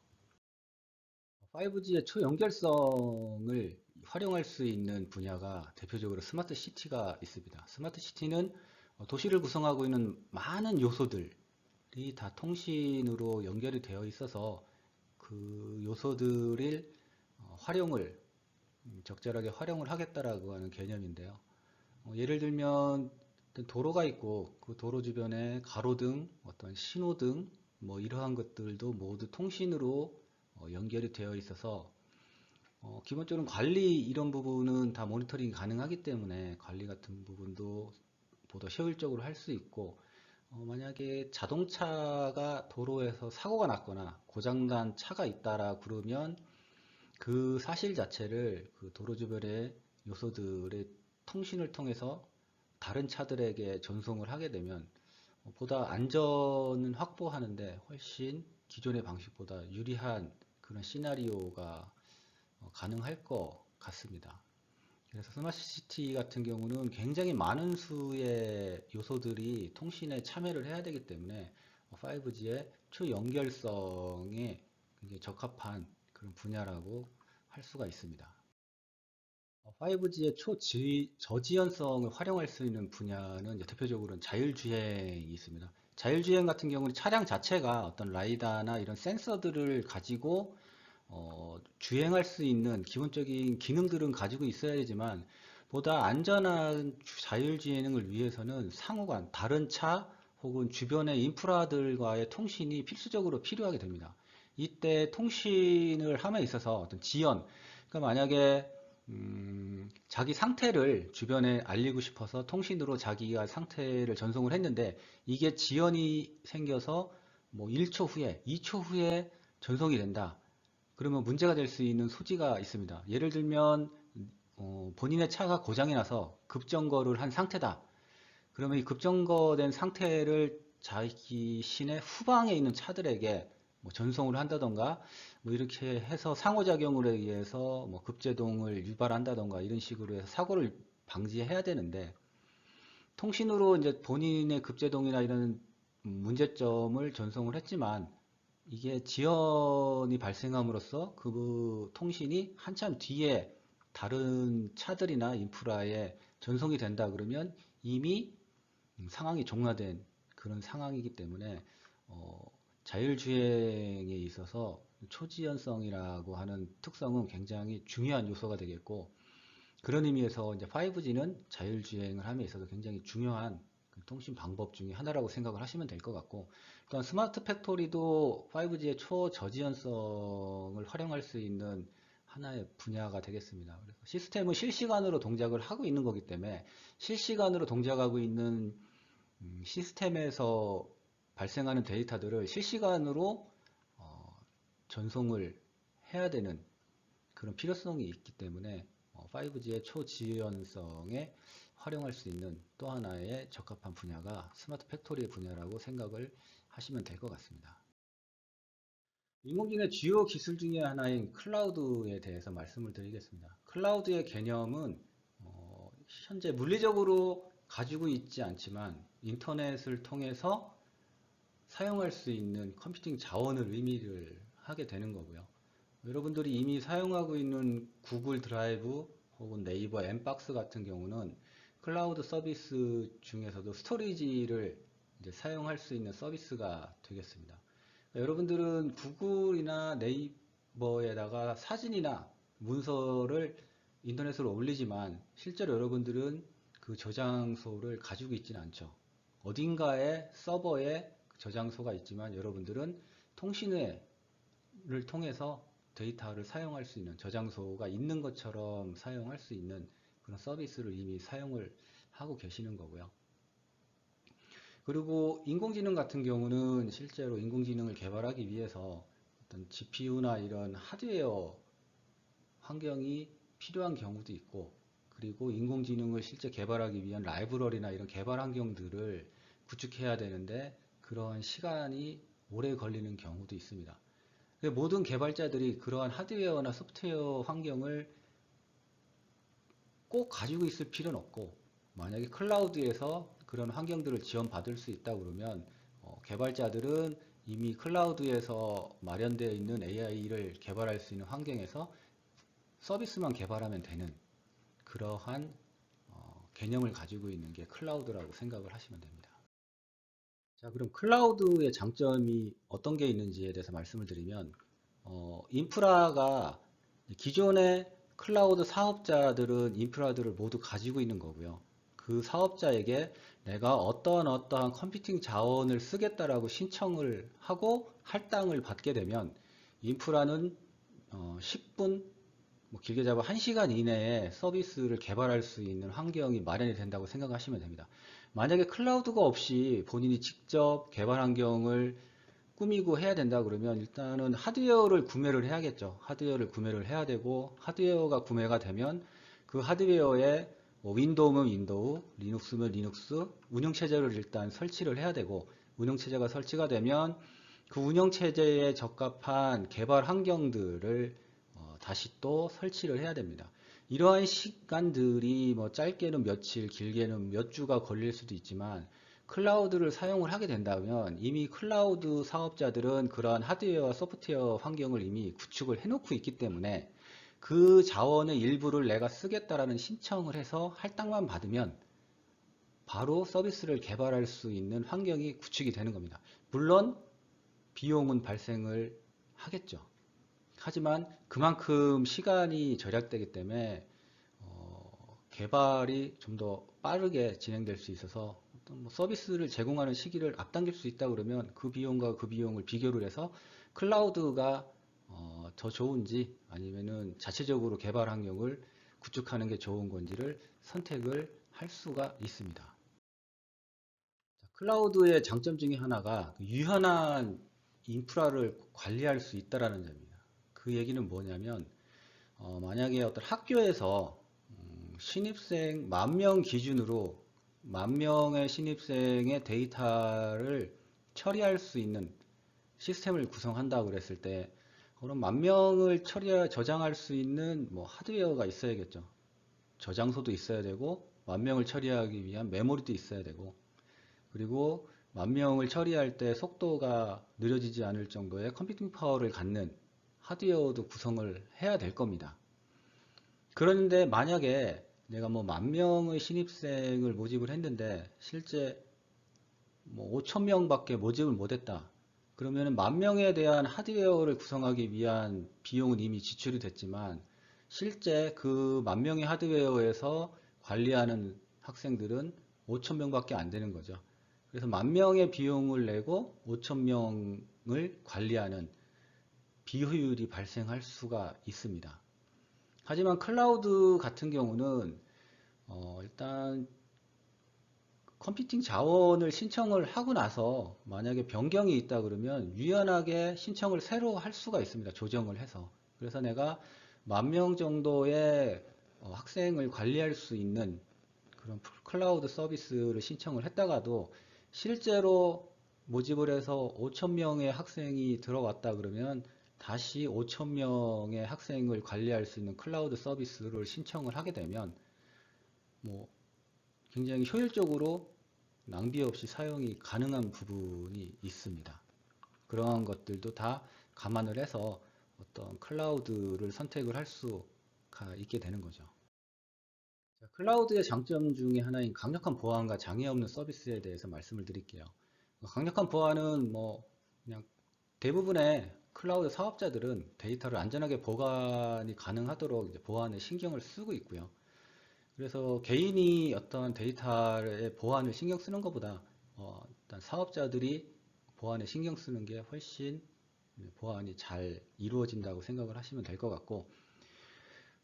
5G의 초연결성을 활용할 수 있는 분야가 대표적으로 스마트 시티가 있습니다. 스마트 시티는 도시를 구성하고 있는 많은 요소들이 다 통신으로 연결이 되어 있어서 그 요소들을 활용을 적절하게 활용을 하겠다라고 하는 개념인데요. 예를 들면 도로가 있고 그 도로 주변에 가로등, 어떤 신호등 뭐 이러한 것들도 모두 통신으로 연결이 되어 있어서 기본적으로 관리 이런 부분은 다 모니터링이 가능하기 때문에 관리 같은 부분도 보다 효율적으로 할 수 있고, 만약에 자동차가 도로에서 사고가 났거나 고장난 차가 있다라 그러면 그 사실 자체를 그 도로 주변의 요소들의 통신을 통해서 다른 차들에게 전송을 하게 되면 보다 안전은 확보하는데 훨씬 기존의 방식보다 유리한 그런 시나리오가 가능할 것 같습니다. 그래서 스마트 시티 같은 경우는 굉장히 많은 수의 요소들이 통신에 참여를 해야 되기 때문에 5G의 초연결성에 굉장히 적합한 그런 분야라고 할 수가 있습니다. 5G의 초저지연성을 활용할 수 있는 분야는 이제 대표적으로는 자율주행이 있습니다. 자율주행 같은 경우는 차량 자체가 어떤 라이다나 이런 센서들을 가지고 주행할 수 있는 기본적인 기능들은 가지고 있어야 되지만 보다 안전한 자율주행을 위해서는 상호간, 다른 차 혹은 주변의 인프라들과의 통신이 필수적으로 필요하게 됩니다. 이때 통신을 함에 있어서 어떤 지연, 그러니까 만약에 자기 상태를 주변에 알리고 싶어서 통신으로 자기가 상태를 전송을 했는데 이게 지연이 생겨서 뭐 1초 후에, 2초 후에 전송이 된다. 그러면 문제가 될 수 있는 소지가 있습니다. 예를 들면 본인의 차가 고장이 나서 급정거를 한 상태다. 그러면 이 급정거된 상태를 자기 시내 후방에 있는 차들에게 뭐 전송을 한다던가 뭐 이렇게 해서 상호작용으로 의해서 뭐 급제동을 유발한다던가 이런 식으로 해서 사고를 방지해야 되는데 통신으로 이제 본인의 급제동이나 이런 문제점을 전송을 했지만 이게 지연이 발생함으로써 그 통신이 한참 뒤에 다른 차들이나 인프라에 전송이 된다 그러면 이미 상황이 종료된 그런 상황이기 때문에 자율주행에 있어서 초지연성이라고 하는 특성은 굉장히 중요한 요소가 되겠고 그런 의미에서 이제 5G는 자율주행을 함에 있어서 굉장히 중요한 그 통신 방법 중에 하나라고 생각을 하시면 될 것 같고 또한 스마트 팩토리도 5G의 초저지연성을 활용할 수 있는 하나의 분야가 되겠습니다. 그래서 시스템은 실시간으로 동작을 하고 있는 거기 때문에 실시간으로 동작하고 있는 시스템에서 발생하는 데이터들을 실시간으로 전송을 해야 되는 그런 필요성이 있기 때문에 5G의 초지연성에 활용할 수 있는 또 하나의 적합한 분야가 스마트 팩토리 분야라고 생각을 하시면 될 것 같습니다. 인공지능의 주요 기술 중에 하나인 클라우드에 대해서 말씀을 드리겠습니다. 클라우드의 개념은 현재 물리적으로 가지고 있지 않지만 인터넷을 통해서 사용할 수 있는 컴퓨팅 자원을 의미를 하게 되는 거고요. 여러분들이 이미 사용하고 있는 구글 드라이브 혹은 네이버 엠박스 같은 경우는 클라우드 서비스 중에서도 스토리지를 이제 사용할 수 있는 서비스가 되겠습니다. 여러분들은 구글이나 네이버에다가 사진이나 문서를 인터넷으로 올리지만 실제로 여러분들은 그 저장소를 가지고 있지는 않죠. 어딘가에 서버에 저장소가 있지만 여러분들은 통신을 통해서 데이터를 사용할 수 있는 저장소가 있는 것처럼 사용할 수 있는 그런 서비스를 이미 사용을 하고 계시는 거고요. 그리고 인공지능 같은 경우는 실제로 인공지능을 개발하기 위해서 어떤 GPU나 이런 하드웨어 환경이 필요한 경우도 있고 그리고 인공지능을 실제 개발하기 위한 라이브러리나 이런 개발 환경들을 구축해야 되는데 그런 시간이 오래 걸리는 경우도 있습니다. 모든 개발자들이 그러한 하드웨어나 소프트웨어 환경을 꼭 가지고 있을 필요는 없고 만약에 클라우드에서 그런 환경들을 지원받을 수 있다 그러면 개발자들은 이미 클라우드에서 마련되어 있는 AI를 개발할 수 있는 환경에서 서비스만 개발하면 되는 그러한 개념을 가지고 있는 게 클라우드라고 생각을 하시면 됩니다. 자, 그럼 클라우드의 장점이 어떤 게 있는지에 대해서 말씀을 드리면 인프라가 기존의 클라우드 사업자들은 인프라들을 모두 가지고 있는 거고요. 그 사업자에게 내가 어떠한 컴퓨팅 자원을 쓰겠다라고 신청을 하고 할당을 받게 되면 인프라는 10분 뭐 길게 잡아 1시간 이내에 서비스를 개발할 수 있는 환경이 마련이 된다고 생각하시면 됩니다. 만약에 클라우드가 없이 본인이 직접 개발 환경을 꾸미고 해야 된다 그러면 일단은 하드웨어를 구매를 해야겠죠. 하드웨어를 구매를 해야 되고, 하드웨어가 구매가 되면 그 하드웨어에 뭐 윈도우면 윈도우, 리눅스면 리눅스 운영체제를 일단 설치를 해야 되고, 운영체제가 설치가 되면 그 운영체제에 적합한 개발 환경들을 다시 또 설치를 해야 됩니다. 이러한 시간들이 뭐 짧게는 며칠, 길게는 몇 주가 걸릴 수도 있지만, 클라우드를 사용을 하게 된다면 이미 클라우드 사업자들은 그러한 하드웨어와 소프트웨어 환경을 이미 구축을 해놓고 있기 때문에 그 자원의 일부를 내가 쓰겠다라는 신청을 해서 할당만 받으면 바로 서비스를 개발할 수 있는 환경이 구축이 되는 겁니다. 물론 비용은 발생을 하겠죠. 하지만 그만큼 시간이 절약되기 때문에 개발이 좀 더 빠르게 진행될 수 있어서 어떤 뭐 서비스를 제공하는 시기를 앞당길 수 있다 그러면 그 비용과 그 비용을 비교를 해서 클라우드가 더 좋은지 아니면은 자체적으로 개발 환경을 구축하는 게 좋은 건지를 선택을 할 수가 있습니다. 클라우드의 장점 중에 하나가 그 유연한 인프라를 관리할 수 있다라는 점입니다. 그 얘기는 뭐냐면 만약에 어떤 학교에서 신입생 10,000명 기준으로 10,000명의 신입생의 데이터를 처리할 수 있는 시스템을 구성한다고 그랬을 때 그럼 10,000명을 저장할 수 있는 뭐 하드웨어가 있어야겠죠. 저장소도 있어야 되고 10,000명을 처리하기 위한 메모리도 있어야 되고 그리고 10,000명을 처리할 때 속도가 느려지지 않을 정도의 컴퓨팅 파워를 갖는 하드웨어도 구성을 해야 될 겁니다. 그런데 만약에 내가 뭐 10,000명의 신입생을 모집을 했는데 실제 뭐 5,000명밖에 모집을 못했다. 그러면 10,000명에 대한 하드웨어를 구성하기 위한 비용은 이미 지출이 됐지만 실제 그 10,000명의 하드웨어에서 관리하는 학생들은 5,000명밖에 안 되는 거죠. 그래서 10,000명의 비용을 내고 5,000명을 관리하는 비효율이 발생할 수가 있습니다. 하지만 클라우드 같은 경우는 일단 컴퓨팅 자원을 신청을 하고 나서 만약에 변경이 있다 그러면 유연하게 신청을 새로 할 수가 있습니다. 조정을 해서. 그래서 내가 10,000명 정도의 학생을 관리할 수 있는 그런 클라우드 서비스를 신청을 했다가도 실제로 모집을 해서 5,000명의 학생이 들어왔다 그러면 다시 5,000명의 학생을 관리할 수 있는 클라우드 서비스를 신청을 하게 되면 뭐 굉장히 효율적으로 낭비 없이 사용이 가능한 부분이 있습니다. 그러한 것들도 다 감안을 해서 어떤 클라우드를 선택을 할 수가 있게 되는 거죠. 클라우드의 장점 중에 하나인 강력한 보안과 장애 없는 서비스에 대해서 말씀을 드릴게요. 강력한 보안은 뭐 그냥 대부분의 클라우드 사업자들은 데이터를 안전하게 보관이 가능하도록 이제 보안에 신경을 쓰고 있고요. 그래서 개인이 어떤 데이터의 보안을 신경 쓰는 것보다 일단 사업자들이 보안에 신경 쓰는 게 훨씬 보안이 잘 이루어진다고 생각을 하시면 될 것 같고,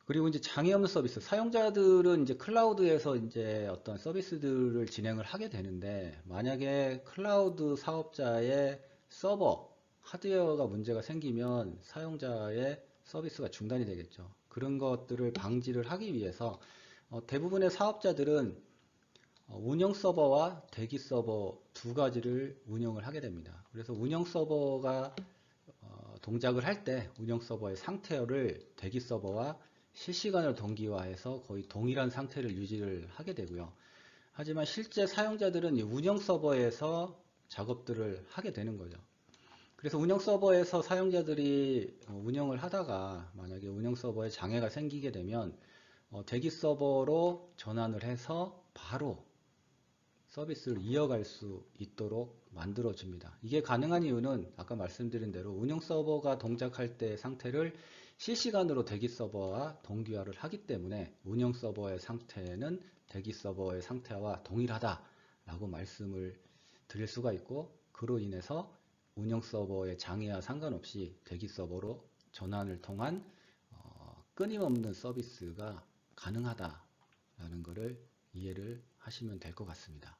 그리고 이제 장애 없는 서비스, 사용자들은 이제 클라우드에서 이제 어떤 서비스들을 진행을 하게 되는데, 만약에 클라우드 사업자의 서버, 하드웨어가 문제가 생기면 사용자의 서비스가 중단이 되겠죠. 그런 것들을 방지를 하기 위해서 대부분의 사업자들은 운영 서버와 대기 서버 두 가지를 운영을 하게 됩니다. 그래서 운영 서버가 동작을 할 때 운영 서버의 상태를 대기 서버와 실시간으로 동기화해서 거의 동일한 상태를 유지를 하게 되고요. 하지만 실제 사용자들은 이 운영 서버에서 작업들을 하게 되는 거죠. 그래서 운영 서버에서 사용자들이 운영을 하다가 만약에 운영 서버에 장애가 생기게 되면 대기 서버로 전환을 해서 바로 서비스를 이어갈 수 있도록 만들어줍니다. 이게 가능한 이유는 아까 말씀드린 대로 운영 서버가 동작할 때 상태를 실시간으로 대기 서버와 동기화를 하기 때문에 운영 서버의 상태는 대기 서버의 상태와 동일하다라고 말씀을 드릴 수가 있고, 그로 인해서 운영 서버의 장애와 상관없이 대기 서버로 전환을 통한 끊임없는 서비스가 가능하다라는 것을 이해를 하시면 될 것 같습니다.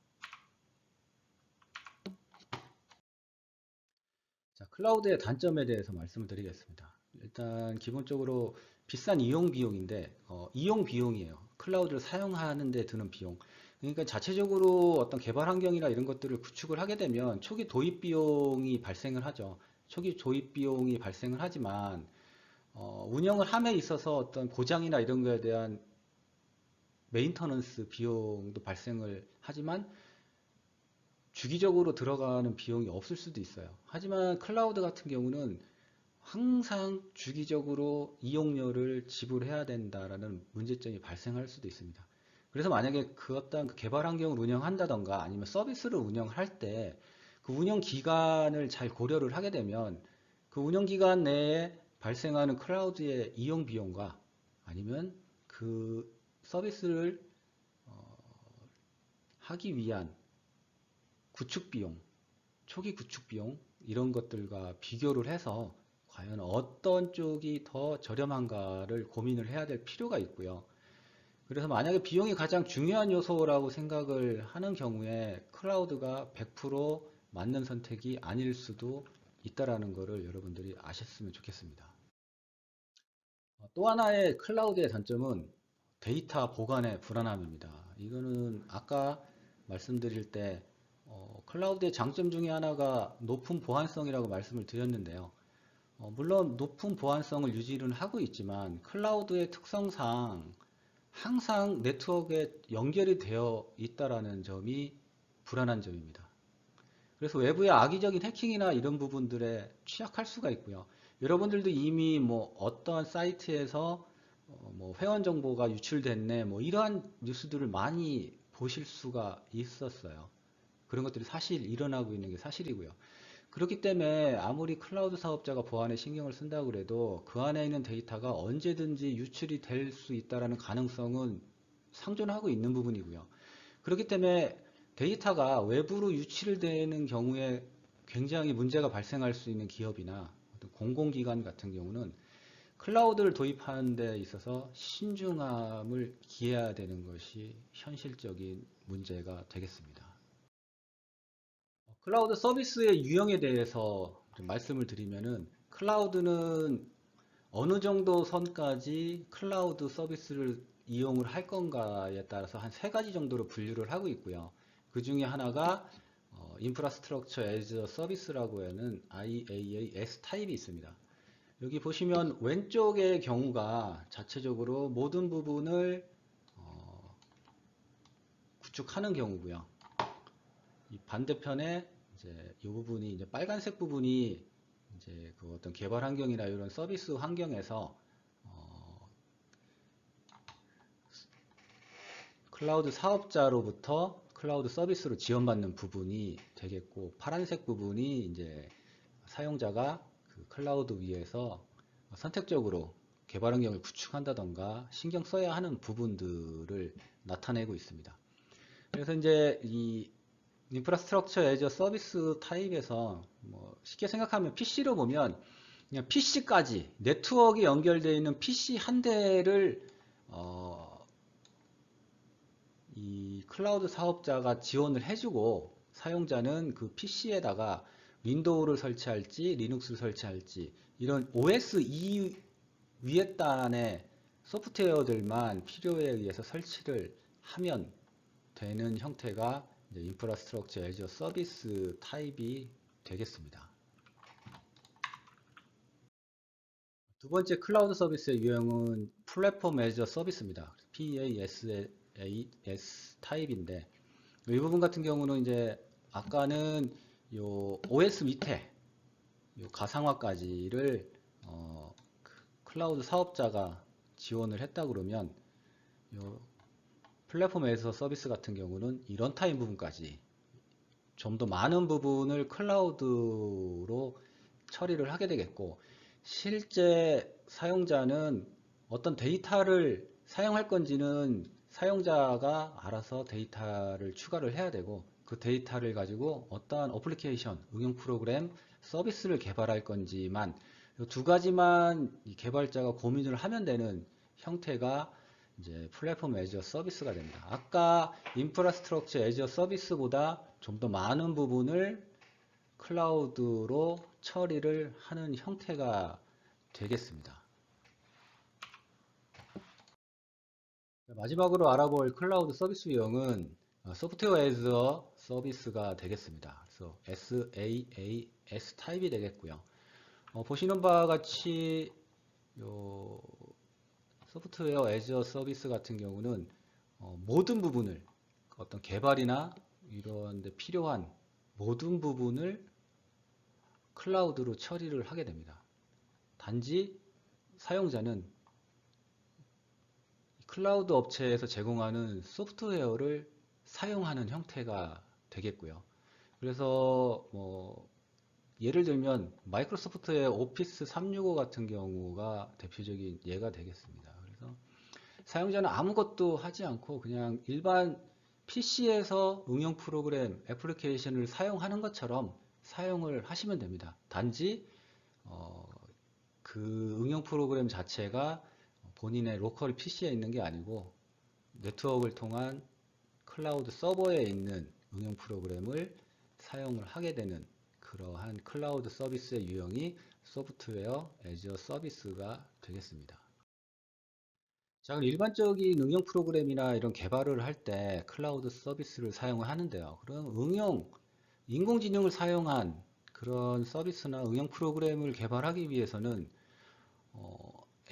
자, 클라우드의 단점에 대해서 말씀을 드리겠습니다. 일단 기본적으로 비싼 이용 비용인데 이용 비용이에요. 클라우드를 사용하는 데 드는 비용. 그러니까 자체적으로 어떤 개발 환경이나 이런 것들을 구축을 하게 되면 초기 도입 비용이 발생을 하죠. 초기 도입 비용이 발생을 하지만 운영을 함에 있어서 어떤 고장이나 이런 거에 대한 메인터넌스 비용도 발생을 하지만 주기적으로 들어가는 비용이 없을 수도 있어요. 하지만 클라우드 같은 경우는 항상 주기적으로 이용료를 지불해야 된다라는 문제점이 발생할 수도 있습니다. 그래서 만약에 그 어떤 개발 환경을 운영한다던가 아니면 서비스를 운영할 때 그 운영 기간을 잘 고려를 하게 되면 그 운영 기간 내에 발생하는 클라우드의 이용 비용과 아니면 그 서비스를 하기 위한 구축 비용, 초기 구축 비용 이런 것들과 비교를 해서 과연 어떤 쪽이 더 저렴한가를 고민을 해야 될 필요가 있고요. 그래서 만약에 비용이 가장 중요한 요소라고 생각을 하는 경우에 클라우드가 100% 맞는 선택이 아닐 수도 있다라는 것을 여러분들이 아셨으면 좋겠습니다. 또 하나의 클라우드의 단점은 데이터 보관의 불안함입니다. 이거는 아까 말씀드릴 때 클라우드의 장점 중에 하나가 높은 보안성이라고 말씀을 드렸는데요. 물론 높은 보안성을 유지는 하고 있지만 클라우드의 특성상 항상 네트워크에 연결이 되어 있다라는 점이 불안한 점입니다. 그래서 외부의 악의적인 해킹이나 이런 부분들에 취약할 수가 있고요. 여러분들도 이미 뭐 어떠한 사이트에서 뭐 회원 정보가 유출됐네 뭐 이러한 뉴스들을 많이 보실 수가 있었어요. 그런 것들이 사실 일어나고 있는 게 사실이고요. 그렇기 때문에 아무리 클라우드 사업자가 보안에 신경을 쓴다고 그래도 그 안에 있는 데이터가 언제든지 유출이 될 수 있다는 가능성은 상존하고 있는 부분이고요. 그렇기 때문에 데이터가 외부로 유출되는 경우에 굉장히 문제가 발생할 수 있는 기업이나 어떤 공공기관 같은 경우는 클라우드를 도입하는 데 있어서 신중함을 기해야 되는 것이 현실적인 문제가 되겠습니다. 클라우드 서비스의 유형에 대해서 좀 말씀을 드리면은 클라우드는 어느 정도 선까지 클라우드 서비스를 이용을 할 건가에 따라서 한 세 가지 정도로 분류를 하고 있고요. 그 중에 하나가 인프라스트럭처 애저 서비스라고 하는 IaaS 타입이 있습니다. 여기 보시면 왼쪽의 경우가 자체적으로 모든 부분을 구축하는 경우고요. 이 반대편에 이제 이 부분이 이제 빨간색 부분이 이제 그 어떤 개발 환경이나 이런 서비스 환경에서 클라우드 사업자로부터 클라우드 서비스로 지원받는 부분이 되겠고, 파란색 부분이 이제 사용자가 그 클라우드 위에서 선택적으로 개발 환경을 구축한다던가 신경 써야 하는 부분들을 나타내고 있습니다. 그래서 이제 이 인프라스트럭처 애저 서비스 타입에서 뭐 쉽게 생각하면 PC로 보면 그냥 PC까지 네트워크에 연결되어 있는 PC 한 대를 이 클라우드 사업자가 지원을 해주고 사용자는 그 PC에다가 윈도우를 설치할지 리눅스를 설치할지 이런 OS 위에 단의 소프트웨어들만 필요에 의해서 설치를 하면 되는 형태가 인프라스트럭처 애저 서비스 타입이 되겠습니다. 두 번째 클라우드 서비스의 유형은 플랫폼 애저 서비스입니다. PaaS 타입인데 이 부분 같은 경우는 이제 아까는 요 OS 밑에 요 가상화까지를 클라우드 사업자가 지원을 했다 그러면 요 플랫폼에서 서비스 같은 경우는 이 런타임 부분까지 좀 더 많은 부분을 클라우드로 처리를 하게 되겠고, 실제 사용자는 어떤 데이터를 사용할 건지는 사용자가 알아서 데이터를 추가를 해야 되고, 그 데이터를 가지고 어떠한 어플리케이션, 응용 프로그램, 서비스를 개발할 건지만 이 두 가지만 이 개발자가 고민을 하면 되는 형태가 이제 플랫폼 애저 서비스가 됩니다. 아까 인프라스트럭처 애저 서비스보다 좀 더 많은 부분을 클라우드로 처리를 하는 형태가 되겠습니다. 마지막으로 알아볼 클라우드 서비스 유형은 소프트웨어 애저 서비스가 되겠습니다. 그래서 SaaS 타입이 되겠고요. 보시는 바와 같이 요 소프트웨어 애저 서비스 같은 경우는 모든 부분을 어떤 개발이나 이런 데 필요한 모든 부분을 클라우드로 처리를 하게 됩니다. 단지 사용자는 클라우드 업체에서 제공하는 소프트웨어를 사용하는 형태가 되겠고요. 그래서 예를 들면 마이크로소프트의 오피스 365 같은 경우가 대표적인 예가 되겠습니다. 그래서 사용자는 아무것도 하지 않고 그냥 일반 PC에서 응용 프로그램, 애플리케이션을 사용하는 것처럼 사용을 하시면 됩니다. 단지 그 응용 프로그램 자체가 본인의 로컬 PC에 있는 게 아니고 네트워크를 통한 클라우드 서버에 있는 응용 프로그램을 사용을 하게 되는 그러한 클라우드 서비스의 유형이 소프트웨어 애저 서비스가 되겠습니다. 자, 그럼 일반적인 응용 프로그램이나 이런 개발을 할 때 클라우드 서비스를 사용을 하는데요. 그럼 인공지능을 사용한 그런 서비스나 응용 프로그램을 개발하기 위해서는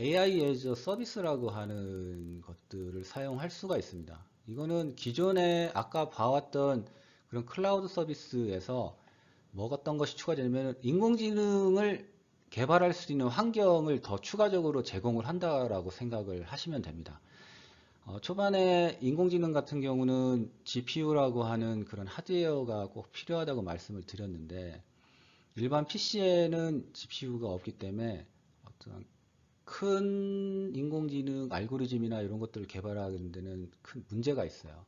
AI 애저 서비스라고 하는 것들을 사용할 수가 있습니다. 이거는 기존에 아까 봐왔던 그런 클라우드 서비스에서 어떤 것이 추가되면 인공지능을 개발할 수 있는 환경을 더 추가적으로 제공을 한다라고 생각을 하시면 됩니다. 초반에 인공지능 같은 경우는 GPU라고 하는 그런 하드웨어가 꼭 필요하다고 말씀을 드렸는데 일반 PC에는 GPU가 없기 때문에 어떤 큰 인공지능 알고리즘이나 이런 것들을 개발하는 데는 큰 문제가 있어요.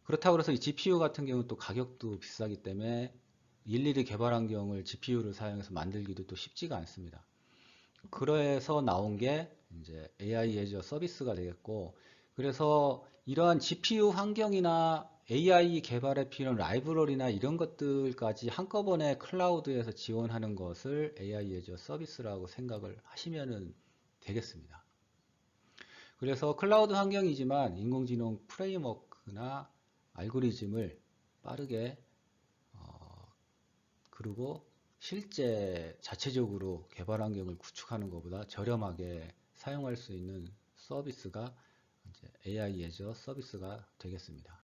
그렇다고 해서 이 GPU 같은 경우는 또 가격도 비싸기 때문에 일일이 개발 환경을 GPU를 사용해서 만들기도 또 쉽지가 않습니다. 그래서 나온 게 이제 AI 애저 서비스가 되겠고, 그래서 이러한 GPU 환경이나 AI 개발에 필요한 라이브러리나 이런 것들까지 한꺼번에 클라우드에서 지원하는 것을 AI 애저 서비스라고 생각을 하시면 되겠습니다. 그래서 클라우드 환경이지만 인공지능 프레임워크나 알고리즘을 빠르게 그리고 실제 자체적으로 개발 환경을 구축하는 것보다 저렴하게 사용할 수 있는 서비스가 이제 AI 애저 서비스가 되겠습니다.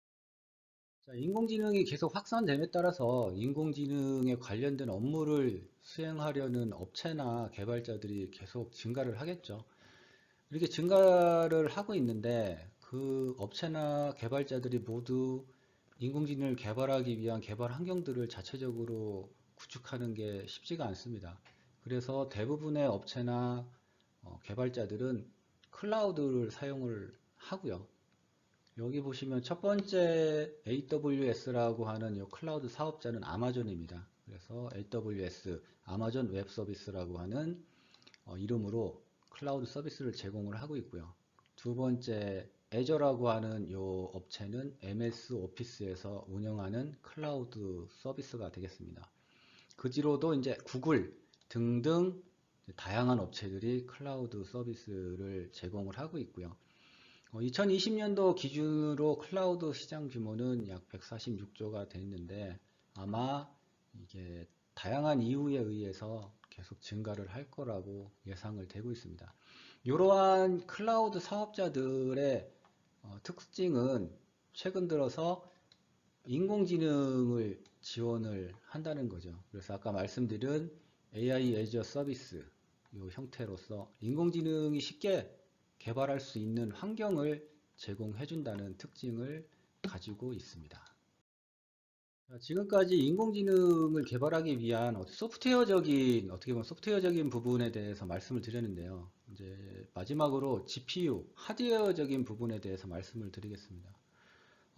자, 인공지능이 계속 확산됨에 따라서 인공지능에 관련된 업무를 수행하려는 업체나 개발자들이 계속 증가를 하겠죠. 이렇게 증가를 하고 있는데 그 업체나 개발자들이 모두 인공지능을 개발하기 위한 개발 환경들을 자체적으로 구축하는 게 쉽지가 않습니다. 그래서 대부분의 업체나 개발자들은 클라우드를 사용을 하고요. 여기 보시면 첫 번째 AWS라고 하는 이 클라우드 사업자는 아마존입니다. 그래서 AWS, 아마존 웹 서비스라고 하는 이름으로 클라우드 서비스를 제공을 하고 있고요. 두 번째 애저라고 하는 이 업체는 MS 오피스에서 운영하는 클라우드 서비스가 되겠습니다. 그 뒤로도 이제 구글 등등 다양한 업체들이 클라우드 서비스를 제공을 하고 있고요. 2020년도 기준으로 클라우드 시장 규모는 약 146조가 됐는데 아마 이게 다양한 이유에 의해서 계속 증가를 할 거라고 예상을 되고 있습니다. 이러한 클라우드 사업자들의 특징은 최근 들어서 인공지능을 지원을 한다는 거죠. 그래서 아까 말씀드린 AI 애저 서비스 이 형태로서 인공지능이 쉽게 개발할 수 있는 환경을 제공해 준다는 특징을 가지고 있습니다. 지금까지 인공지능을 개발하기 위한 어떻게 보면 소프트웨어적인 부분에 대해서 말씀을 드렸는데요. 이제 마지막으로 GPU, 하드웨어적인 부분에 대해서 말씀을 드리겠습니다.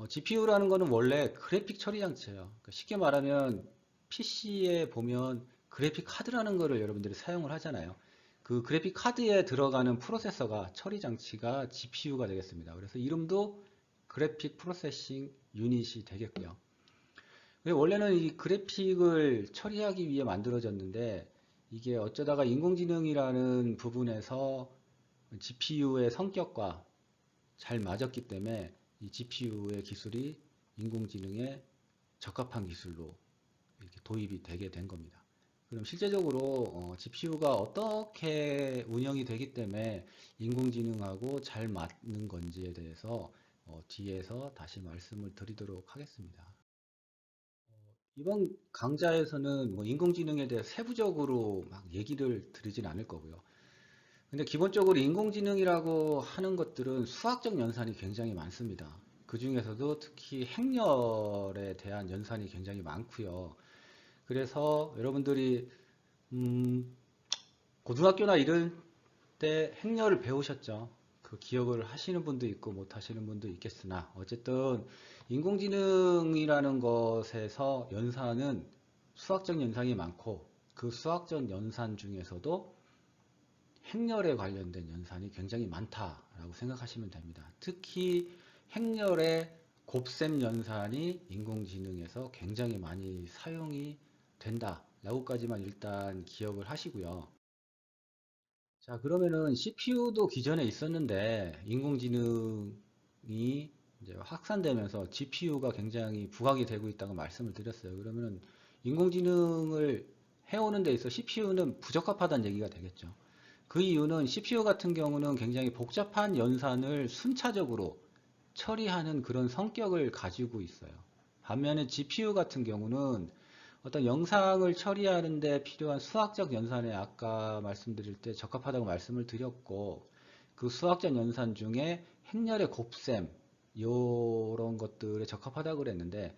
GPU라는 것은 원래 그래픽 처리 장치예요. 그러니까 쉽게 말하면 PC에 보면 그래픽 카드라는 거를 여러분들이 사용을 하잖아요. 그 그래픽 카드에 들어가는 프로세서가 처리 장치가 GPU가 되겠습니다. 그래서 이름도 그래픽 프로세싱 유닛이 되겠고요. 원래는 이 그래픽을 처리하기 위해 만들어졌는데 이게 어쩌다가 인공지능이라는 부분에서 GPU의 성격과 잘 맞았기 때문에 이 GPU의 기술이 인공지능에 적합한 기술로 이렇게 도입이 되게 된 겁니다. 그럼 실제적으로 GPU가 어떻게 운영이 되기 때문에 인공지능하고 잘 맞는 건지에 대해서 뒤에서 다시 말씀을 드리도록 하겠습니다. 이번 강좌에서는 뭐 인공지능에 대해 세부적으로 막 얘기를 드리진 않을 거고요. 근데 기본적으로 인공지능이라고 하는 것들은 수학적 연산이 굉장히 많습니다. 그 중에서도 특히 행렬에 대한 연산이 굉장히 많고요. 그래서 여러분들이 고등학교나 이럴 때 행렬을 배우셨죠. 그 기억을 하시는 분도 있고 못 하시는 분도 있겠으나 어쨌든 인공지능이라는 것에서 연산은 수학적 연산이 많고 그 수학적 연산 중에서도 행렬에 관련된 연산이 굉장히 많다라고 생각하시면 됩니다. 특히 행렬의 곱셈 연산이 인공지능에서 굉장히 많이 사용이 된다라고까지만 일단 기억을 하시고요. 자, 그러면은 CPU도 기존에 있었는데 인공지능이 이제 확산되면서 GPU가 굉장히 부각이 되고 있다고 말씀을 드렸어요. 그러면은 인공지능을 해오는 데 있어 CPU는 부적합하다는 얘기가 되겠죠. 그 이유는 CPU 같은 경우는 굉장히 복잡한 연산을 순차적으로 처리하는 그런 성격을 가지고 있어요. 반면에 GPU 같은 경우는 어떤 영상을 처리하는 데 필요한 수학적 연산에 아까 말씀드릴 때 적합하다고 말씀을 드렸고 그 수학적 연산 중에 행렬의 곱셈 이런 것들에 적합하다고 그랬는데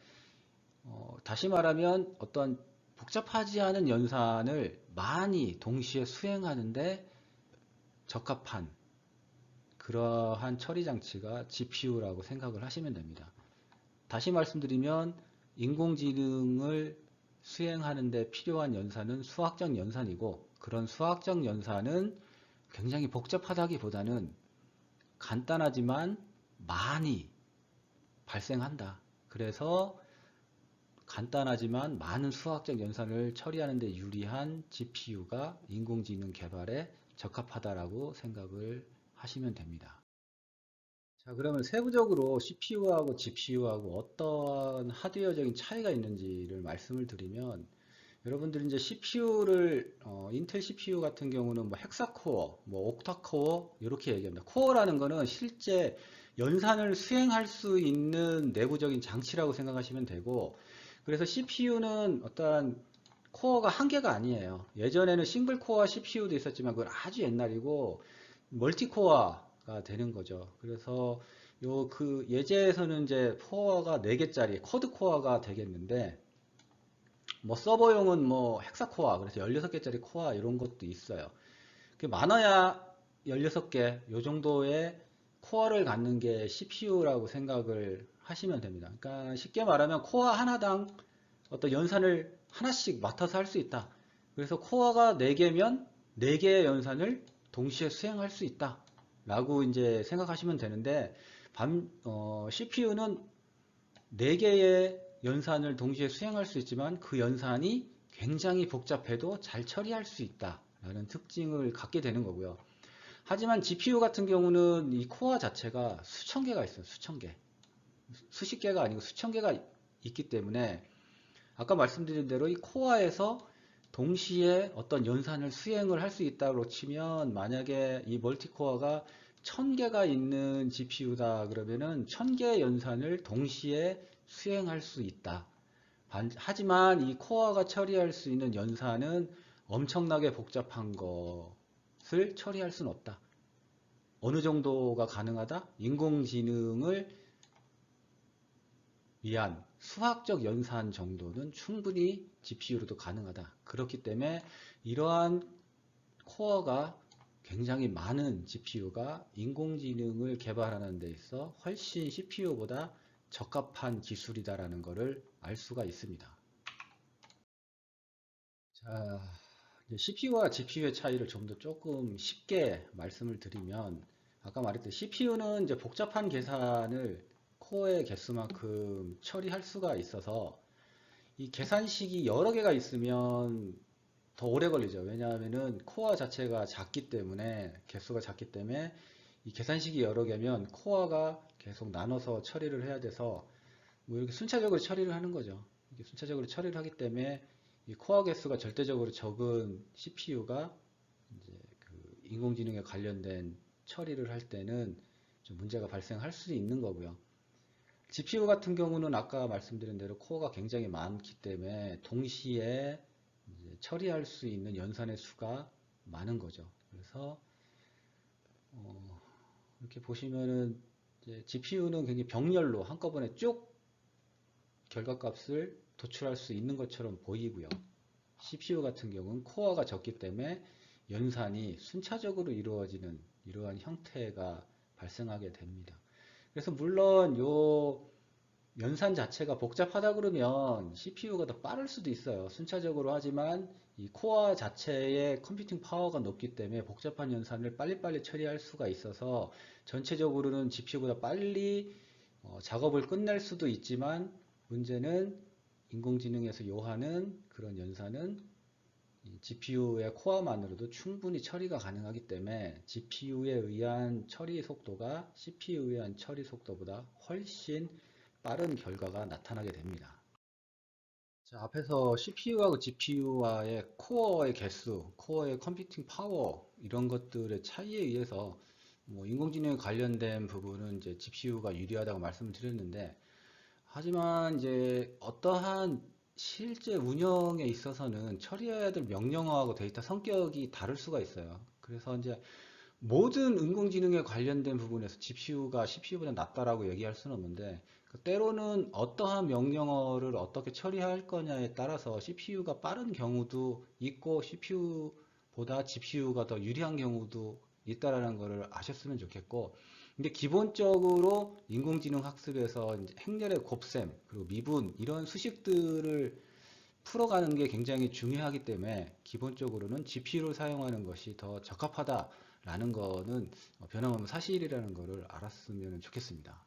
다시 말하면 어떤 복잡하지 않은 연산을 많이 동시에 수행하는데 적합한 그러한 처리 장치가 GPU라고 생각을 하시면 됩니다. 다시 말씀드리면 인공지능을 수행하는 데 필요한 연산은 수학적 연산이고 그런 수학적 연산은 굉장히 복잡하다기보다는 간단하지만 많이 발생한다. 그래서 간단하지만 많은 수학적 연산을 처리하는 데 유리한 GPU가 인공지능 개발에 적합하다라고 생각을 하시면 됩니다. 자, 그러면 세부적으로 CPU하고 GPU하고 어떤 하드웨어적인 차이가 있는지를 말씀을 드리면 여러분들이 이제 CPU를 인텔 CPU 같은 경우는 뭐 헥사코어, 뭐 옥타코어 이렇게 얘기합니다. 코어라는 거는 실제 연산을 수행할 수 있는 내부적인 장치라고 생각하시면 되고 그래서 CPU는 어떠한 코어가 한 개가 아니에요. 예전에는 싱글 코어 CPU도 있었지만 그건 아주 옛날이고 멀티코어가 되는 거죠. 그래서 요 그 예제에서는 이제 코어가 4개짜리 쿼드 코어가 되겠는데 뭐 서버용은 뭐 헥사코어 그래서 16개짜리 코어 이런 것도 있어요. 그 많아야 16개 요 정도의 코어를 갖는 게 CPU라고 생각을 하시면 됩니다. 그러니까 쉽게 말하면 코어 하나당 어떤 연산을 하나씩 맡아서 할 수 있다. 그래서 코어가 4개면 4개의 연산을 동시에 수행할 수 있다. 라고 이제 생각하시면 되는데 CPU는 4개의 연산을 동시에 수행할 수 있지만 그 연산이 굉장히 복잡해도 잘 처리할 수 있다라는 특징을 갖게 되는 거고요. 하지만 GPU 같은 경우는 이 코어 자체가 수천 개가 있어요. 수천 개. 수십 개가 아니고 수천 개가 있기 때문에 아까 말씀드린 대로 이 코어에서 동시에 어떤 연산을 수행을 할 수 있다고 치면 만약에 이 멀티코어가 1000개가 있는 GPU다 그러면은 1000개의 연산을 동시에 수행할 수 있다. 하지만 이 코어가 처리할 수 있는 연산은 엄청나게 복잡한 것을 처리할 수는 없다. 어느 정도가 가능하다? 인공지능을 위한 수학적 연산 정도는 충분히 GPU로도 가능하다. 그렇기 때문에 이러한 코어가 굉장히 많은 GPU가 인공지능을 개발하는 데 있어 훨씬 CPU보다 적합한 기술이다라는 것을 알 수가 있습니다. 이제 CPU와 GPU의 차이를 좀 더 조금 쉽게 말씀을 드리면, 아까 말했듯이 CPU는 이제 복잡한 계산을 코어의 개수만큼 처리할 수가 있어서, 이 계산식이 여러 개가 있으면 더 오래 걸리죠. 왜냐하면은 코어 자체가 작기 때문에, 개수가 작기 때문에 이 계산식이 여러 개면 코어가 계속 나눠서 처리를 해야 돼서 뭐 이렇게 순차적으로 처리를 하는 거죠. 이게 순차적으로 처리를 하기 때문에 이 코어 개수가 절대적으로 적은 CPU가 이제 그 인공지능에 관련된 처리를 할 때는 좀 문제가 발생할 수 있는 거고요. GPU 같은 경우는 아까 말씀드린 대로 코어가 굉장히 많기 때문에 동시에 이제 처리할 수 있는 연산의 수가 많은 거죠. 그래서 이렇게 보시면은 GPU는 굉장히 병렬로 한꺼번에 쭉 결과값을 도출할 수 있는 것처럼 보이고요. CPU 같은 경우는 코어가 적기 때문에 연산이 순차적으로 이루어지는 이러한 형태가 발생하게 됩니다. 그래서 물론 요 연산 자체가 복잡하다 그러면 CPU가 더 빠를 수도 있어요. 순차적으로 하지만 이 코어 자체의 컴퓨팅 파워가 높기 때문에 복잡한 연산을 빨리빨리 처리할 수가 있어서 전체적으로는 GPU보다 빨리 작업을 끝낼 수도 있지만 문제는 인공지능에서 요하는 그런 연산은 GPU의 코어만으로도 충분히 처리가 가능하기 때문에 GPU에 의한 처리 속도가 CPU에 의한 처리 속도보다 훨씬 빠른 결과가 나타나게 됩니다. 자, 앞에서 CPU하고 GPU와의 코어의 개수, 코어의 컴퓨팅 파워 이런 것들의 차이에 의해서 뭐 인공지능에 관련된 부분은 이제 GPU가 유리하다고 말씀을 드렸는데 하지만 이제 어떠한 실제 운영에 있어서는 처리해야 될 명령어하고 데이터 성격이 다를 수가 있어요. 그래서 이제 모든 인공지능에 관련된 부분에서 GPU가 CPU보다 낫다라고 얘기할 수는 없는데 때로는 어떠한 명령어를 어떻게 처리할 거냐에 따라서 CPU가 빠른 경우도 있고 CPU보다 GPU가 더 유리한 경우도 있다라는 것을 아셨으면 좋겠고 근데 기본적으로 인공지능 학습에서 이제 행렬의 곱셈 그리고 미분 이런 수식들을 풀어가는 게 굉장히 중요하기 때문에 기본적으로는 GPU를 사용하는 것이 더 적합하다라는 거는 변함없는 사실이라는 것을 알았으면 좋겠습니다.